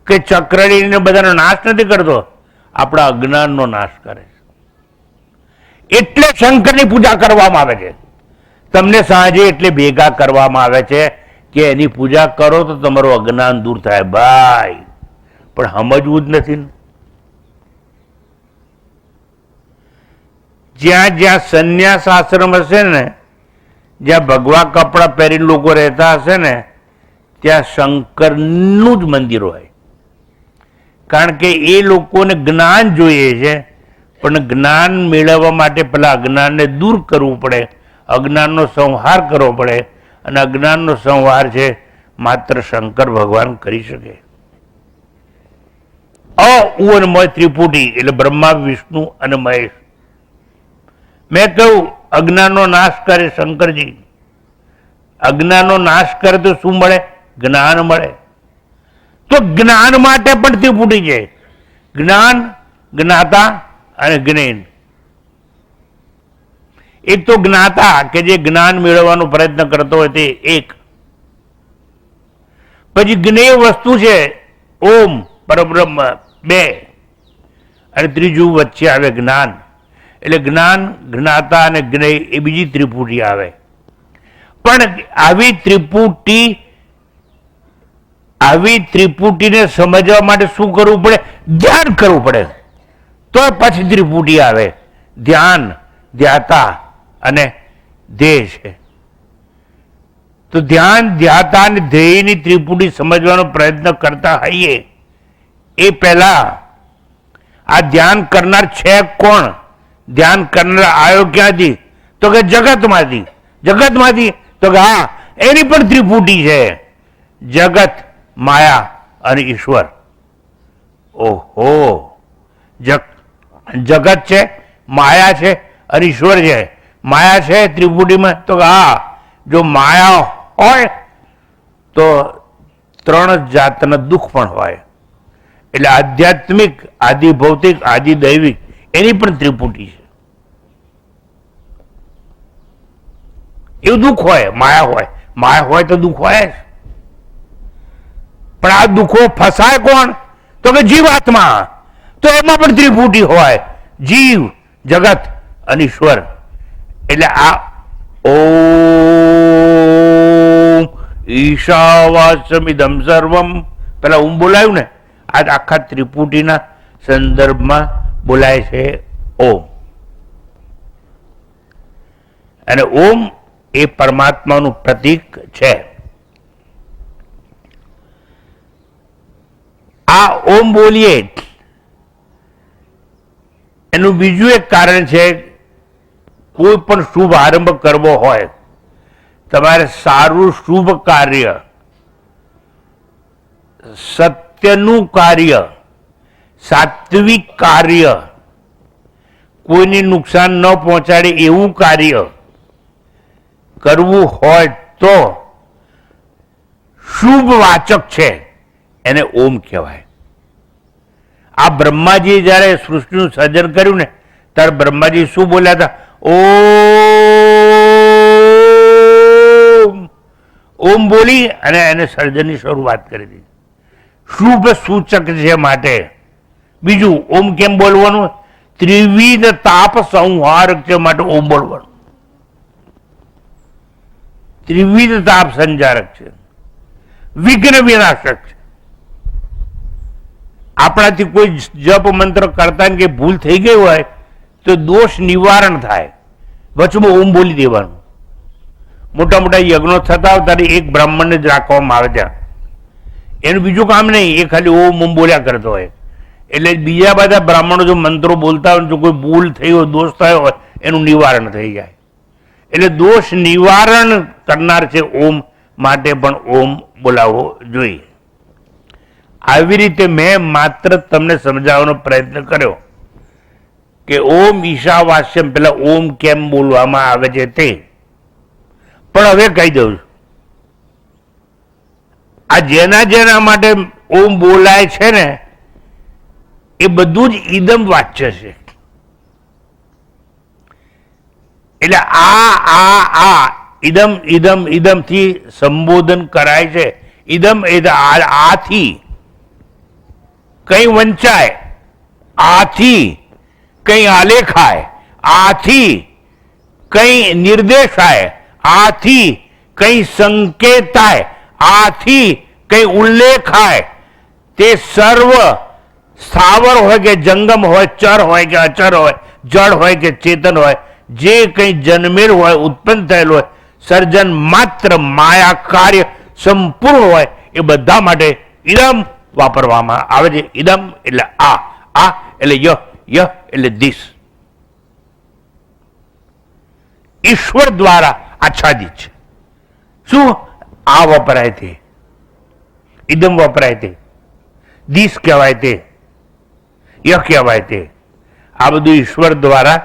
કે ચક્રડીને બધાનો નાશ નથી કરતો, આપણા અજ્ઞાનનો નાશ કરે છે. એટલે શંકરની પૂજા કરવામાં આવે છે. તમને સાંજે એટલે ભેગા કરવામાં આવે છે કે એની પૂજા કરો તો તમારું અજ્ઞાન દૂર થાય ભાઈ, પણ સમજવું જ નથી. જ્યાં જ્યાં સંન્યાસ આશ્રમ હશે ને, જ્યાં ભગવા કપડા પહેરીને લોકો રહેતા હશે ને, ત્યાં શંકરનું જ મંદિર હોય. કારણ કે એ લોકોને જ્ઞાન જોઈએ છે, પણ જ્ઞાન મેળવવા માટે પેલા અજ્ઞાનને દૂર કરવું પડે, અજ્ઞાનનો સંહાર કરવો પડે. અને અજ્ઞાનનો સંહાર છે માત્ર શંકર ભગવાન કરી શકે. અ ત્રિપુટી એટલે બ્રહ્મા, વિષ્ણુ અને મહેશ. મેં કહ્યું અજ્ઞાનનો નાશ કરે શંકરજી. અજ્ઞાનનો નાશ કરે તો શું મળે? જ્ઞાન મળે. તો જ્ઞાન માટે પણ ત્રિપુટી છે. જ્ઞાન, જ્ઞાતા અને જ્ઞેન. એક તો જ્ઞાતા કે જે જ્ઞાન મેળવવાનો પ્રયત્ન કરતો હોય તે એક. પછી જ્ઞેય વસ્તુ છે ઓમ પરબ્રહ્મ, બે. અને ત્રીજું વચ્ચે આવે જ્ઞાન. એટલે જ્ઞાન, જ્ઞાતા અને જ્ઞેય એ બીજી ત્રિપુટી આવે. પણ આવી ત્રિપુટીને સમજવા માટે શું કરવું પડે? ધ્યાન કરવું પડે. તો પછી ત્રિપુટી આવે. ધ્યાન, ધ્યાતા અને ધ્યેય છે. તો ધ્યાન, ધ્યાતા અને ધ્યેયની ત્રિપુટી સમજવાનો પ્રયત્ન કરતા હોઈએ એ પહેલા આ ધ્યાન કરનાર છે કોણ? ધ્યાન કરનાર આવ્યો ક્યાંથી? તો કે જગતમાંથી. જગતમાંથી? તો કે હા, એની પણ ત્રિપુટી છે, જગત, માયા અને ઈશ્વર. ઓહો, જગત છે, માયા છે અને ઈશ્વર છે. માયા છે ત્રિપુટીમાં? તો હા, જો માયા હોય તો 3 જાતના દુઃખ પણ હોય. એટલે આધ્યાત્મિક, આદિ ભૌતિક, આદિ દૈવિક, એની પણ ત્રિપુટી છે. એવું દુઃખ હોય, માયા હોય. માયા હોય તો દુઃખ હોય જ. પણ આ દુઃખો ફસાય કોણ? તો કે જીવાત્મા. તો એમાં પણ ત્રિપુટી હોય, જીવ, જગત અને ઈશ્વર. એટલે આ ઓમ ઈશાવાસ્યમિદમ સર્વમ, પેલા બોલાયું ને, આ આખા ત્રિપુટીના સંદર્ભમાં બોલાય છે ઓમ. અને ઓમ એ પરમાત્માનું પ્રતીક છે. આ ઓમ બોલીએ એનું બીજું એક કારણ છે, કોઈ પણ શુભ આરંભ કરવો હોય, તમારે સારું શુભ કાર્ય, સત્યનું કાર્ય, સાત્વિક કાર્ય, કોઈને નુકસાન ન પહોંચાડે એવું કાર્ય કરવું હોય તો શુભ વાચક છે, એને ઓમ કહેવાય. આ બ્રહ્માજી જયારે સૃષ્ટિનું સર્જન કર્યું ને, ત્યારે બ્રહ્માજી શું બોલ્યા હતા? ઓમ બોલી અને એને સર્જનની શરૂઆત કરી દીધી. શુભ સૂચક છે માટે. બીજું, ઓમ કેમ બોલવાનું? ત્રિવિધ તાપ સંહારક છે માટે ઓમ બોલવાનું. ત્રિવિધ તાપ સંજારક છે, વિઘ્ન વિનાશક છે. આપણાથી કોઈ જપ મંત્ર કરતા કે ભૂલ થઈ ગઈ હોય તો દોષ નિવારણ થાય. વચમાં ઓમ બોલી દેવાનું. મોટા મોટા યજ્ઞો થતા હોય ત્યારે એક બ્રાહ્મણને જ રાખવામાં આવે ત્યાં. એનું બીજું કામ નહીં, એ ખાલી ઓમ બોલ્યા કરતો હોય. એટલે બીજા બધા બ્રાહ્મણો જો મંત્રો બોલતા હોય, જો કોઈ ભૂલ થઈ હોય, દોષ થયો હોય, એનું નિવારણ થઈ જાય. એટલે દોષ નિવારણ કરનાર છે ઓમ, માટે પણ ઓમ બોલાવવો જોઈએ. આવી રીતે મેં માત્ર તમને સમજાવવાનો પ્રયત્ન કર્યો કે ઓમ ઈશાવાસ્યમ, પેલા ઓમ કેમ બોલવામાં આવે છે તે. પણ હવે કહી દઉં છું, આ જેના જેના માટે ઓમ બોલાય છે ને, એ બધું જ ઈદમ વાચ્ય છે. એટલે આ ઇદમ ઇદમ ઇદમ થી સંબોધન કરાય છે. ઇદમ આથી કઈ વંચાય, આથી કઈ આલેખાય, આથી કઈ નિર્દેશાય, આથી કઈ સંકેતાય, આથી કઈ ઉલ્લેખાય, તે સર્વ સ્થાવર હોય કે જંગમ હોય, ચર હોય કે અચર હોય, જળ હોય કે ચેતન હોય, જે કંઈ જન્મેલ હોય, ઉત્પન્ન થયેલ હોય, સર્જન માત્ર માયા કાર્ય સંપૂર્ણ હોય, એ બધા માટે ઇદમ વાપરવામાં આવે છે. ઇદમ એટલે આ એટલે યહ, યહ એટલે દિસ. ઈશ્વર દ્વારા આચ્છાદિત છે. શું આ વપરાય તે, ઇદમ વપરાય તે, દિસ કહેવાય તે, યહ કહેવાય તે. આ બધું ઈશ્વર દ્વારા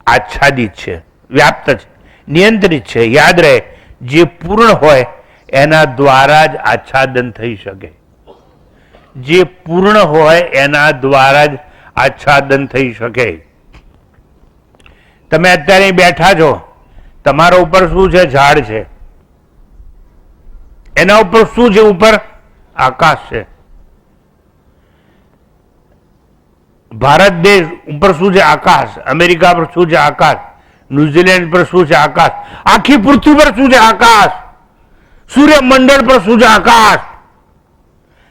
આચ્છાદિત છે, વ્યાપ્ત છે, નિયંત્રિત છે. યાદ રહે, જે પૂર્ણ હોય એના દ્વારા જ આચ્છાદન થઈ શકે. જે પૂર્ણ હોય એના દ્વારા જ આચ્છાદન થઈ શકે. તમે અત્યારે બેઠા છો, તમારા ઉપર શું છે? ઝાડ છે. એના ઉપર શું છે? ઉપર આકાશ છે. ભારત દેશ ઉપર શું છે? આકાશ. અમેરિકા પર શું છે? આકાશ. ન્યુઝીલેન્ડ પર શું છે? આકાશ. આખી પૃથ્વી પર શું છે? આકાશ. સૂર્યમંડળ પર શું છે? આકાશ.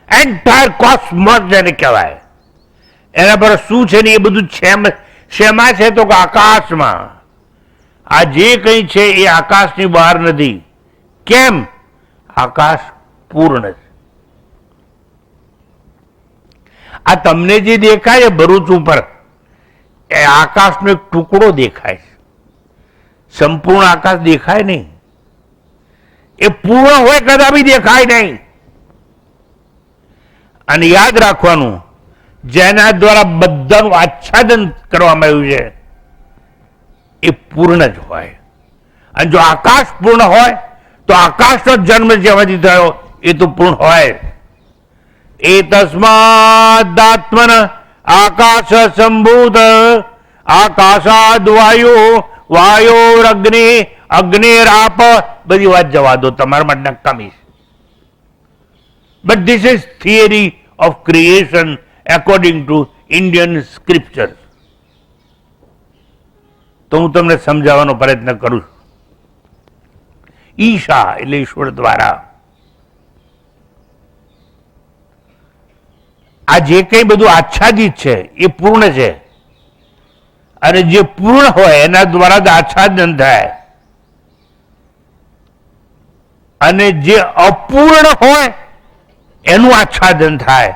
એન્ટાયર કોસ્મોસ જેને કહેવાય, એના પર શું છે ને એ બધું શેમાં છે? તો કે આકાશમાં. આ જે કંઈ છે એ આકાશની બહાર નથી. કેમ? આકાશ પૂર્ણ છે. આ તમને જે દેખાય છે ભરૂચ ઉપર, એ આકાશનો એક ટુકડો દેખાય છે. સંપૂર્ણ આકાશ દેખાય નહીં. એ પૂર્ણ હોય કદાપી દેખાય નહીં. અને યાદ રાખવાનું, જેના દ્વારા બધાનું આચ્છાદન કરવામાં આવ્યું છે એ પૂર્ણ જ હોય. અને જો આકાશ પૂર્ણ હોય તો આકાશનો જન્મ જેમાંથી થયો એ તો પૂર્ણ હોય. એ તસ્માદાત્મન આકાશ સંભૂત આકાશાદ વાયુ, વાયોરગ્નિ, અગ્નિરાપ. બધી વાત જવા દો, તમારા માટે નકામી. But this is theory of creation according to Indian scriptures. તો હું તમને સમજાવવાનો પ્રયત્ન કરું છું. ઈશા એટલે ઈશ્વર દ્વારા. આ જે કંઈ બધું આચ્છાદિત છે એ પૂર્ણ છે. અને જે પૂર્ણ હોય એના દ્વારા જ આચ્છાદન થાય. અને જે અપૂર્ણ હોય એનું આચ્છાદન થાય.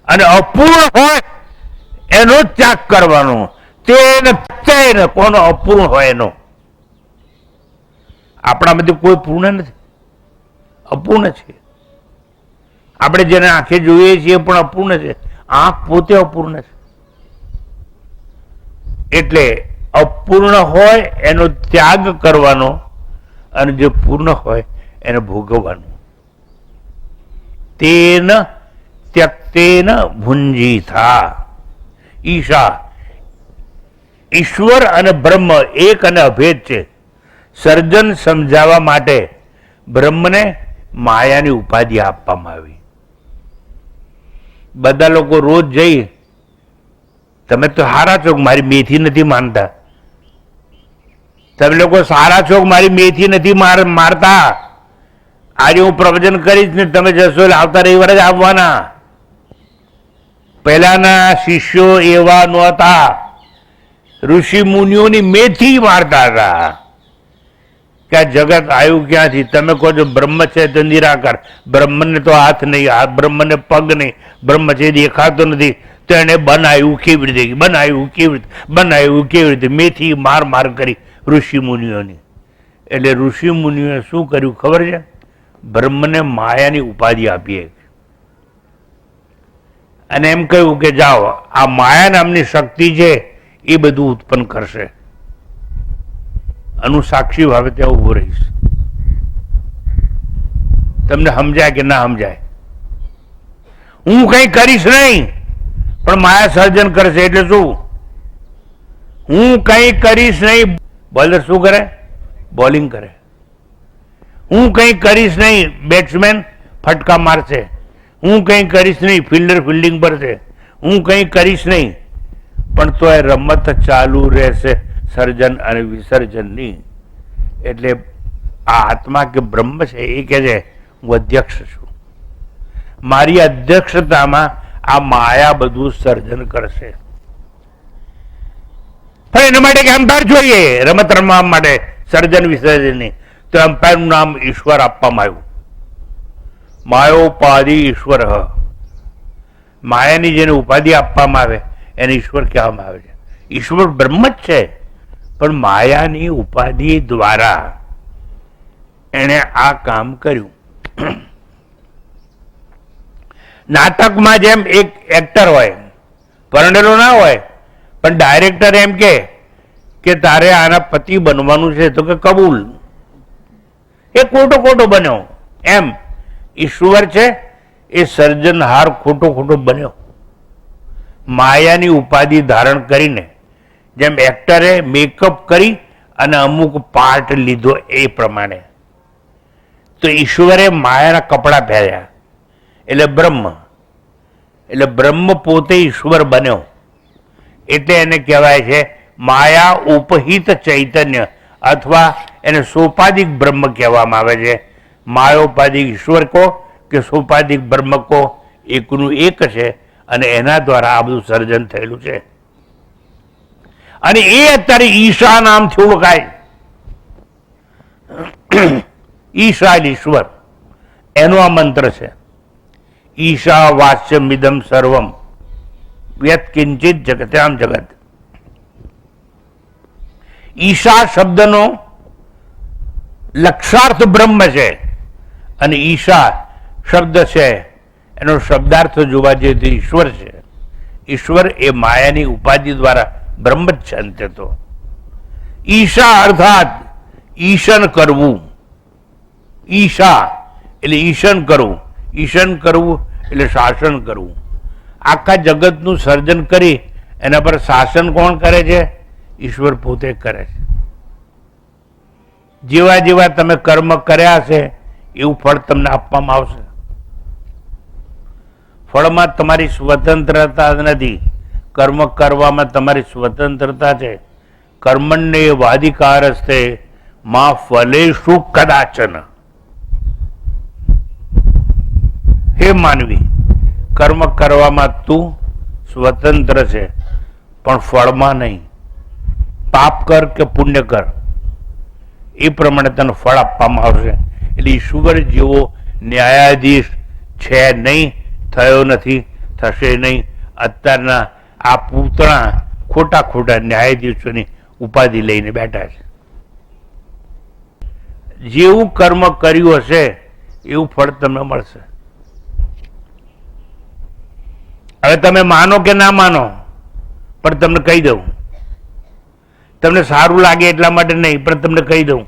અને અપૂર્ણ હોય એનો ત્યાગ કરવાનો. તેને કોનો અપૂર્ણ હોય એનો. આપણામાંથી કોઈ પૂર્ણ નથી, અપૂર્ણ છે. આપણે જેને આંખે જોઈએ છીએ પણ અપૂર્ણ છે. આંખ પોતે અપૂર્ણ છે. એટલે અપૂર્ણ હોય એનો ત્યાગ કરવાનો અને જે પૂર્ણ હોય એને ભોગવવાનું. તેન ત્યક્તેન ભુંજીથા. ઈશા, ઈશ્વર અને બ્રહ્મ એક અને અભેદ છે. સર્જન સમજાવવા માટે બ્રહ્મને માયાની ઉપાધિ આપવામાં આવી. બધા લોકો રોજ જઈ, તમે તો સારા છો, મારી મેથી નથી માનતા. તમે લોકો સારા છો, મારી મેથી નથી મારતા. આજે હું પ્રવચન કરીશ ને તમે જશો એટલે આવતા રવિવારે જ આવવાના. પહેલાના શિષ્યો એવા નહોતા. ઋષિ મુનિઓની મેથી મારતા હતા. કે આ જગત આવ્યું ક્યાંથી? તમે કહો છો બ્રહ્મ છે તો નિરાકાર. બ્રહ્મને તો હાથ નહીં, બ્રહ્મને પગ નહીં, બ્રહ્મ છે દેખાતો નથી, તો એને બનાવ્યું કેવી રીતે? બનાવ્યું કેવી રીતે? બનાવ્યું કેવી રીતે? મેથી માર માર કરી ઋષિ મુનિઓની. એટલે ઋષિ મુનિઓએ શું કર્યું ખબર છે? બ્રહ્મને માયાની ઉપાધિ આપી અને એમ કહ્યું કે જાઓ, આ માયા નામની શક્તિ છે એ બધું ઉત્પન્ન કરશે. આનું સાક્ષી ભાવે ત્યાં ઉભો રહીશ. તમને સમજાય કે ના સમજાય? હું કંઈ કરીશ નહીં, પણ માયા સર્જન કરશે. એટલે શું? હું કંઈ કરીશ નહીં, બોલર શું કરે? બોલિંગ કરે. હું કંઈ કરીશ નહીં, બેટ્સમેન ફટકા મારશે. હું કંઈ કરીશ નહીં, ફિલ્ડર ફિલ્ડિંગ ભરશે. હું કંઈ કરીશ નહીં, પણ તો એ રમત ચાલુ રહેશે, સર્જન અને વિસર્જનની. એટલે આ આત્મા કે બ્રહ્મ છે એ કહે છે હું અધ્યક્ષ છું, મારી અધ્યક્ષતામાં આ માયા બધું સર્જન કરશે. પણ એના માટે કે અમ્પાયર જોઈએ રમત રમવા માટે, સર્જન વિસર્જનની. તો અમ્પાયરનું નામ ઈશ્વર આપવામાં આવ્યું. માયોપાધિ ઈશ્વર. માયાની જેને ઉપાધિ આપવામાં આવે એને ઈશ્વર કહેવામાં આવે છે. ઈશ્વર બ્રહ્મ જ છે, પણ માયાની ઉપાધિ દ્વારા એણે આ કામ કર્યું. નાટકમાં જેમ એક એક્ટર હોય, પરણેલો ના હોય, પણ ડાયરેક્ટર એમ કે તારે આના પતિ બનવાનું છે, તો કે કબૂલ. એ ખોટો બન્યો. એમ ઈશ્વર છે એ સર્જનહાર ખોટો બન્યો, માયાની ઉપાધિ ધારણ કરીને. જેમ એક્ટરે મેકઅપ કરી અને અમુક પાર્ટ લીધો એ પ્રમાણે, તો ઈશ્વરે માયાના કપડાં પહેર્યા, એટલે બ્રહ્મ. એટલે બ્રહ્મ પોતે ઈશ્વર બન્યો. એટલે એને કહેવાય છે માયા ઉપહિત ચૈતન્ય, અથવા એને સોપાધિક બ્રહ્મ કહેવામાં આવે છે. માયોપાધિક ઈશ્વર કહો કે સોપાધિક બ્રહ્મ કહો, એકનું એક છે, અને એના દ્વારા આ બધું સર્જન થયેલું છે. અને એ અત્યારે ઈશા નામથી ઓળખાય. ઈશા ઈશ્વર, એનો આ મંત્ર છે. ઈશા વાચ્યમિદમ સર્વમ યત્ કિંચિત જગત્યામ જગત. ઈશા શબ્દનો લક્ષાર્થ બ્રહ્મ છે, અને ઈશા શબ્દ છે એનો શબ્દાર્થ જોવા જઈએ તો ઈશ્વર છે. ઈશ્વર એ માયાની ઉપાધિ દ્વારા બ્રહ્મ જ છે અંતે તો. ઈશા અર્થાત ઈશન કરવું. ઈશા એટલે ઈશન કરવું. ઈશન કરવું એટલે શાસન કરવું. આખા જગતનું સર્જન કરી એના પર શાસન કોણ કરે છે? ઈશ્વર પોતે કરે છે. જેવા જેવા તમે કર્મ કર્યા છે એવું ફળ તમને આપવામાં આવશે. ફળમાં તમારી સ્વતંત્રતા નથી, કર્મ કરવામાં તમારી સ્વતંત્રતા છે. કર્મણ્ય વાધિકારસ્તે માં ફલેષુ કદાચન. હે માનવી, કર્મ કરવામાં તું સ્વતંત્ર છે, પણ ફળમાં નહીં. પાપ કર કે પુણ્ય કર એ પ્રમાણે તને ફળ આપવામાં આવશે. એટલે ઈશ્વર જેવો ન્યાયાધીશ છે નહીં, થયો નથી, થશે નહીં. અત્યારના આ પૂતળા ખોટા ન્યાયાધીશોની ઉપાધિ લઈને બેઠા છે. જેવું કર્મ કર્યું હશે એવું ફળ તમને મળશે. હવે તમે માનો કે ના માનો, પણ તમને કહી દઉં, તમને સારું લાગે એટલા માટે નહીં, પણ તમને કહી દઉં.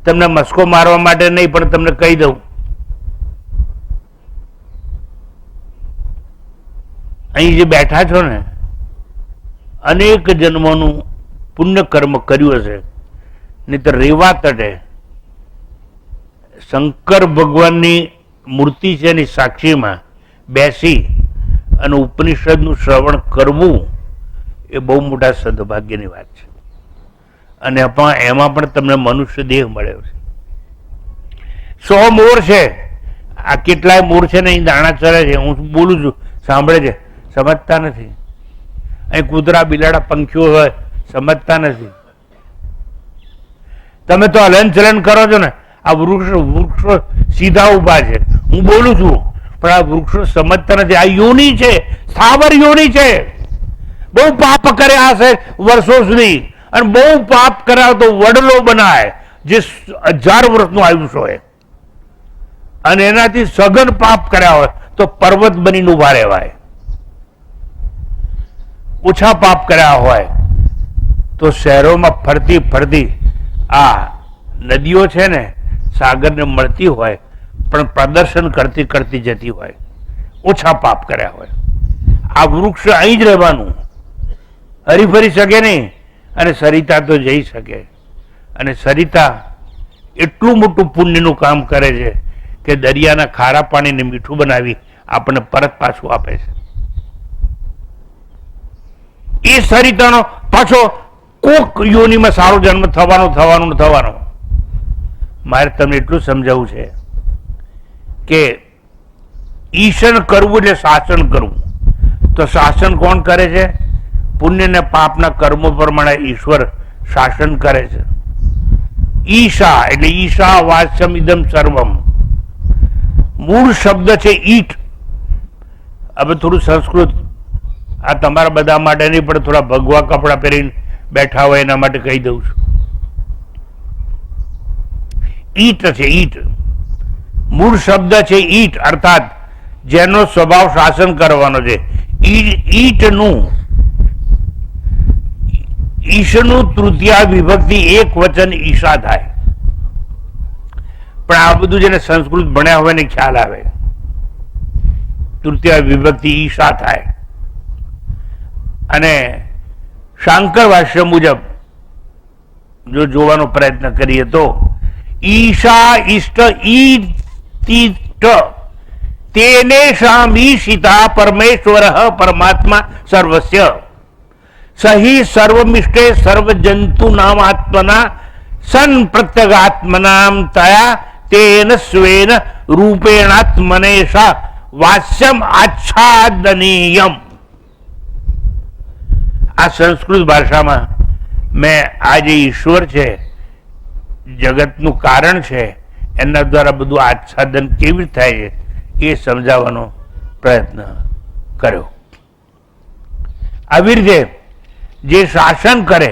તમને મસ્કો મારવા માટે નહીં, પણ તમને કહી દઉં. અહીં જે બેઠા છો ને, અનેક જન્મોનું પુણ્ય કર્મ કર્યું હશે. નહીં તો રેવા તટે શંકર ભગવાનની મૂર્તિ છે એની સાક્ષીમાં બેસી અને ઉપનિષદનું શ્રવણ કરવું એ બહુ મોટા સદભાગ્યની વાત છે. અને એમાં પણ તમને મનુષ્ય દેહ મળ્યો છે. 100 મોર છે, આ કેટલાય મોર છે ને અહીં દાણા ચરે છે, હું બોલું છું, સાંભળે છે, સમજતા નથી. અહીં કૂતરા બિલાડા પંખીઓ હોય, સમજતા નથી. તમે તો હલનચલન કરો છો ને, આ વૃક્ષો સીધા ઉભા છે, હું બોલું છું, પણ આ વૃક્ષો સમજતા નથી. આ યોની છે, સ્થાવર યોની છે. બહુ પાપ કર્યા હશે વર્ષો સુધી, અને બહુ પાપ કર્યા તો વડલો બનાય જે 1000 વર્ષનું આયુષ્ય હોય, અને એનાથી સઘન પાપ કર્યા હોય તો પર્વત બનીને ઉભા રહેવાય. ઓછા પાપ કર્યા હોય તો શહેરોમાં ફરતી આ નદીઓ છે ને સાગરને મળતી હોય, પણ પ્રદર્શન કરતી જતી હોય. ઓછા પાપ કર્યા હોય. આ વૃક્ષ અહીં જ રહેવાનું, હરીફરી શકે નહીં. અને સરિતા તો જઈ શકે. અને સરિતા એટલું મોટું પુણ્યનું કામ કરે છે કે દરિયાના ખારા પાણીને મીઠું બનાવી આપણને પરત પાછું આપે છે. એ સરિતાનો પાછો કોક યોનિમાં સારો જન્મ થવાનો. મારે તમને એટલું સમજાવવું છે કે ઈશન કરવું એટલે શાસન કરવું. તો શાસન કોણ કરે છે? પુણ્ય ને પાપના કર્મો પ્રમાણે ઈશ્વર શાસન કરે છે. ઈશા એટલે ઈશા વાસ્યમ ઇદમ સર્વમ. મૂળ શબ્દ છે ઈટ. હવે થોડું સંસ્કૃત આ તમારા બધા માટે નહીં, પણ થોડા ભગવા કપડા પહેરીને બેઠા હોય એના માટે કહી દઉં છું. ઈટ છે ઈટ. મૂળ શબ્દ છે ઈટ, અર્થાત જેનો સ્વભાવ શાસન કરવાનો છે. ઈટનું ઈશનું તૃતીયા વિભક્તિ એક વચન ઈશા થાય. પણ આ બધું જેને સંસ્કૃત ભણ્યા હોય ને ખ્યાલ આવે, તૃતીયા વિભક્તિ ઈશા થાય. અને શાંકર ભાષ્ય મુજબ જો જોવાનો પ્રયત્ન કરીએ તો ઈશા ઇષ્ટ ઈતિષ્ટ તેનેષામ ઈશિતા પરમેશ્વર પરમાત્મા સર્વસ્ય સહી સર્વમિષ્ટે સર્વજંતુ નામ આત્મના સન પ્રત્યગાત્મનામ તયા તેન સ્વેન રૂપેણાત્મનેશા વાસ્યમ આચ્છાદનીયમ. આ સંસ્કૃત ભાષામાં મેં આ જે ઈશ્વર છે, જગતનું કારણ છે, એના દ્વારા બધું આચ્છાદન કેવી રીતે થાય છે એ સમજાવવાનો પ્રયત્ન કર્યો. આવી રીતે જે શાસન કરે,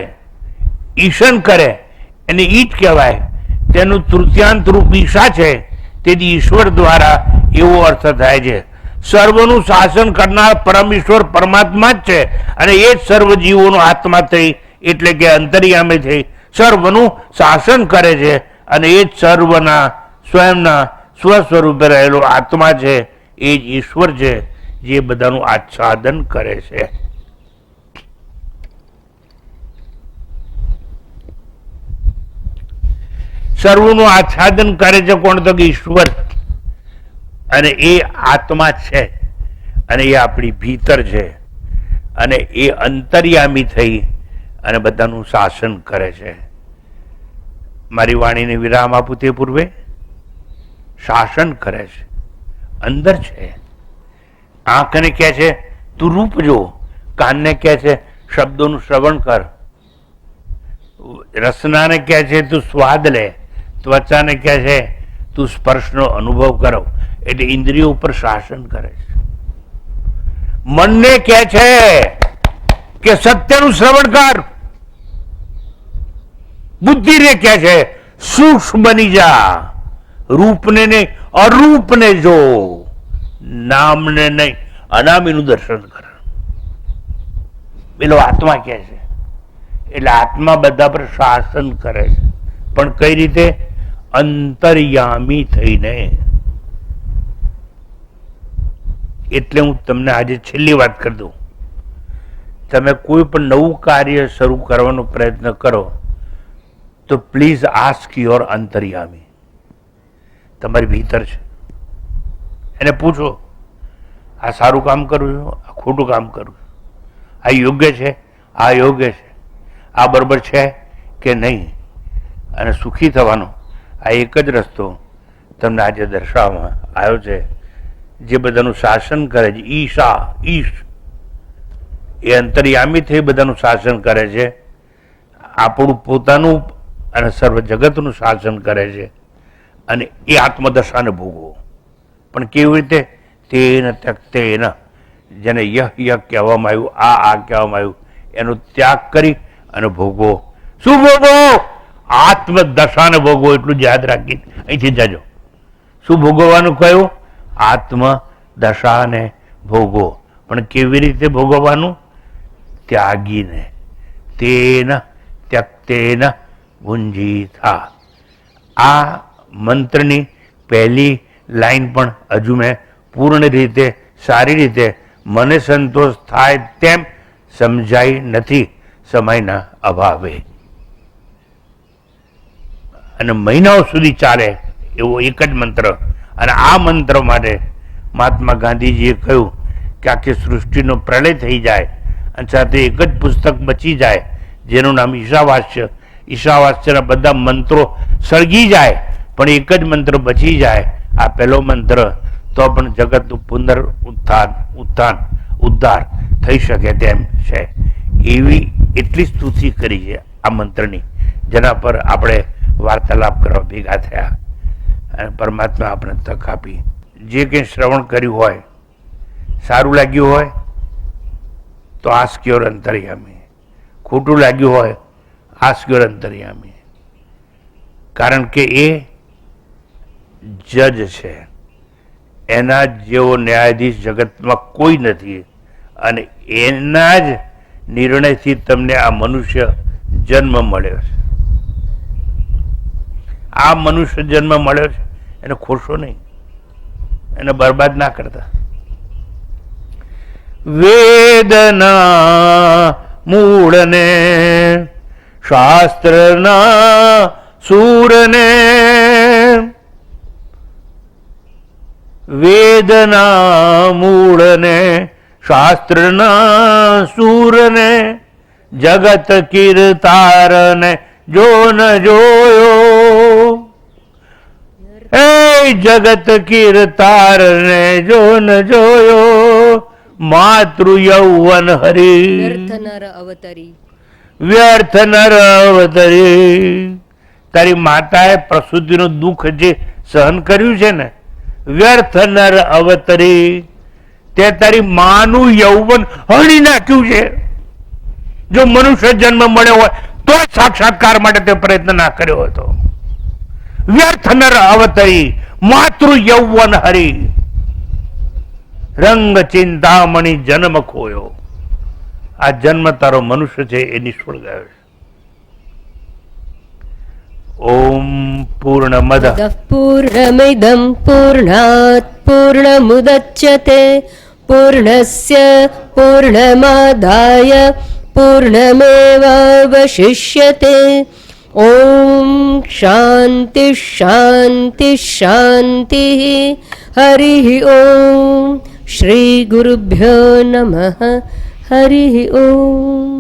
ઈશન કરે એને ઈટ કહેવાય. તેનું તૃતીયાંત રૂપ ઈશા છે. તેથી ઈશ્વર દ્વારા એવો અર્થ થાય છે. સર્વનું શાસન કરનાર પરમેશ્વર પરમાત્મા જ છે અને એ જ સર્વ જીવોનો આત્મા થઈ એટલે કે અંતર્યામી થઈ સર્વનું શાસન કરે છે અને એ જ સર્વના સ્વયંના સ્વસ્વરૂપે રહેલો આત્મા છે. એ જ ઈશ્વર છે જે બધાનું આચ્છાદન કરે છે. સર્વનું આચ્છાદન કરે છે કોણ? તો કે ઈશ્વર. અને એ આત્મા છે અને એ આપણી ભીતર છે અને એ અંતર્યામી થઈ અને બધાનું શાસન કરે છે. મારી વાણીને વિરામ આપું તે પૂર્વે શાસન કરે છે, અંદર છે. આંખને કહે છે તું રૂપ જો, કાનને કહે છે શબ્દોનું શ્રવણ કર, રસનાને કહે છે તું સ્વાદ લે, ત્વચાને કહે છે તું સ્પર્શનો અનુભવ કરો. એટલે ઇન્દ્રિયો ઉપર શાસન કરે છે. મનને કહે છે કે સત્યનું શ્રવણ કર, બુદ્ધિને કહે છે સૂક્ષ્મ બની જા, રૂપને નહીં અરૂપને જો, નામને નહીં અનામીનું દર્શન કર. પેલો આત્મા કહે છે. એટલે આત્મા બધા પર શાસન કરે છે, પણ કઈ રીતે? અંતર્યામી થઈને. એટલે હું તમને આજે છેલ્લી વાત કરી દઉં. તમે કોઈ પણ નવું કાર્ય શરૂ કરવાનો પ્રયત્ન કરો તો પ્લીઝ આસ્ક યોર અંતર્યામી. તમારી ભીતર છે, એને પૂછો આ સારું કામ કરું છું, આ ખોટું કામ કરું છું, આ યોગ્ય છે, આ યોગ્ય છે, આ બરાબર છે કે નહીં. અને સુખી થવાનો આ એક જ રસ્તો તમને આજે દર્શાવવામાં આવ્યો છે. જે બધાનું શાસન કરે છે, ઈશા ઈશ, એ અંતર્યામી થઈ બધાનું શાસન કરે છે. આપણું પોતાનું અને સર્વ જગતનું શાસન કરે છે અને એ આત્મદશાને ભોગવો. પણ કેવી રીતે? તેન ત્યક્તેન. જેને યહ યહ કહેવામાં આવ્યું, આ કહેવામાં આવ્યું, એનો ત્યાગ કરી અને ભોગવો. શું ભોગવો? આત્મદશાને ભોગવો. એટલું જ યાદ રાખી અહીંથી જજો. શું ભોગવવાનું કહ્યું? આત્મદશાને ભોગવો. પણ કેવી રીતે ભોગવવાનું? ત્યાગીને. તેન ત્યક્તેન ભુંજીથા. આ મંત્રની પહેલી લાઈન પણ હજુ મેં પૂર્ણ રીતે સારી રીતે મને સંતોષ થાય તેમ સમજાઈ નથી સમયના અભાવે. અને મહિનાઓ સુધી ચાલે એવો એક જ મંત્ર. અને આ મંત્ર માટે મહાત્મા ગાંધીજીએ કહ્યું કે આખી સૃષ્ટિનો પ્રલય થઈ જાય અને સાથે એક જ પુસ્તક બચી જાય જેનું નામ ઈશાવાસ્ય. ઈશાવાસ્યના બધા મંત્રો સળગી જાય પણ એક જ મંત્ર બચી જાય, આ પહેલો મંત્ર, તો પણ જગતનું ઉદ્ધાર થઈ શકે તેમ છે. એવી એટલી સ્તુતિ કરી છે આ મંત્રની, જેના પર આપણે વાર્તાલાપ કરવા ભેગા થયા અને પરમાત્મા આપણે તક આપી. જે કંઈ શ્રવણ કર્યું હોય, સારું લાગ્યું હોય તો આસ્ક્યોર અંતર્યામી, ખોટું લાગ્યું હોય આસ્ક્યોર અંતર્યામી. કારણ કે એ જજ છે, એના જેવો ન્યાયાધીશ જગતમાં કોઈ નથી અને એના જ નિર્ણયથી તમને આ મનુષ્ય જન્મ મળ્યો છે. આ મનુષ્ય જન્મ મળ્યો છે એને ખોશો નહીં, એને બરબાદ ના કરતા. વેદના મૂળને શાસ્ત્રના સૂરને, વેદના મૂળને શાસ્ત્રના સૂરને, જગત કીર્તારને જો ન જોયો, એ જગત કીર્તારને જો ન જોયો, માતૃ યૌવન હરી વ્યર્થ નર અવતરી. વ્યર્થ નર અવતરી. તારી માતાએ પ્રસૂતિનું દુઃખ જે સહન કર્યું છે ને, વ્યર્થ નર અવતરી, તે તારી માનું યૌવન હણી નાખ્યું છે. જો મનુષ્ય જન્મ મળ્યો હોય તો સાક્ષાત્કાર માટે તે પ્રયત્ન ના કર્યો હતો. વ્યર્થ નર અવતરી, માતૃ યૌવન હરી, રંગ ચિંતામણી જન્મ ખોયો. આ જન્મ તારો મનુષ્ય છે એ નિષ્ફળ ગયો છે. ઓમ પૂર્ણમદ પૂર્ણમિદં પૂર્ણાત પૂર્ણમુદચ્યતે પૂર્ણસ્ય પૂર્ણમાદાય પૂર્ણમેવાવશિષ્યતે. ઓમ શાંતિ શાંતિ શાંતિ. હરિ ઓમ. શ્રી ગુરુભ્યો નમઃ. હરિ ઓમ.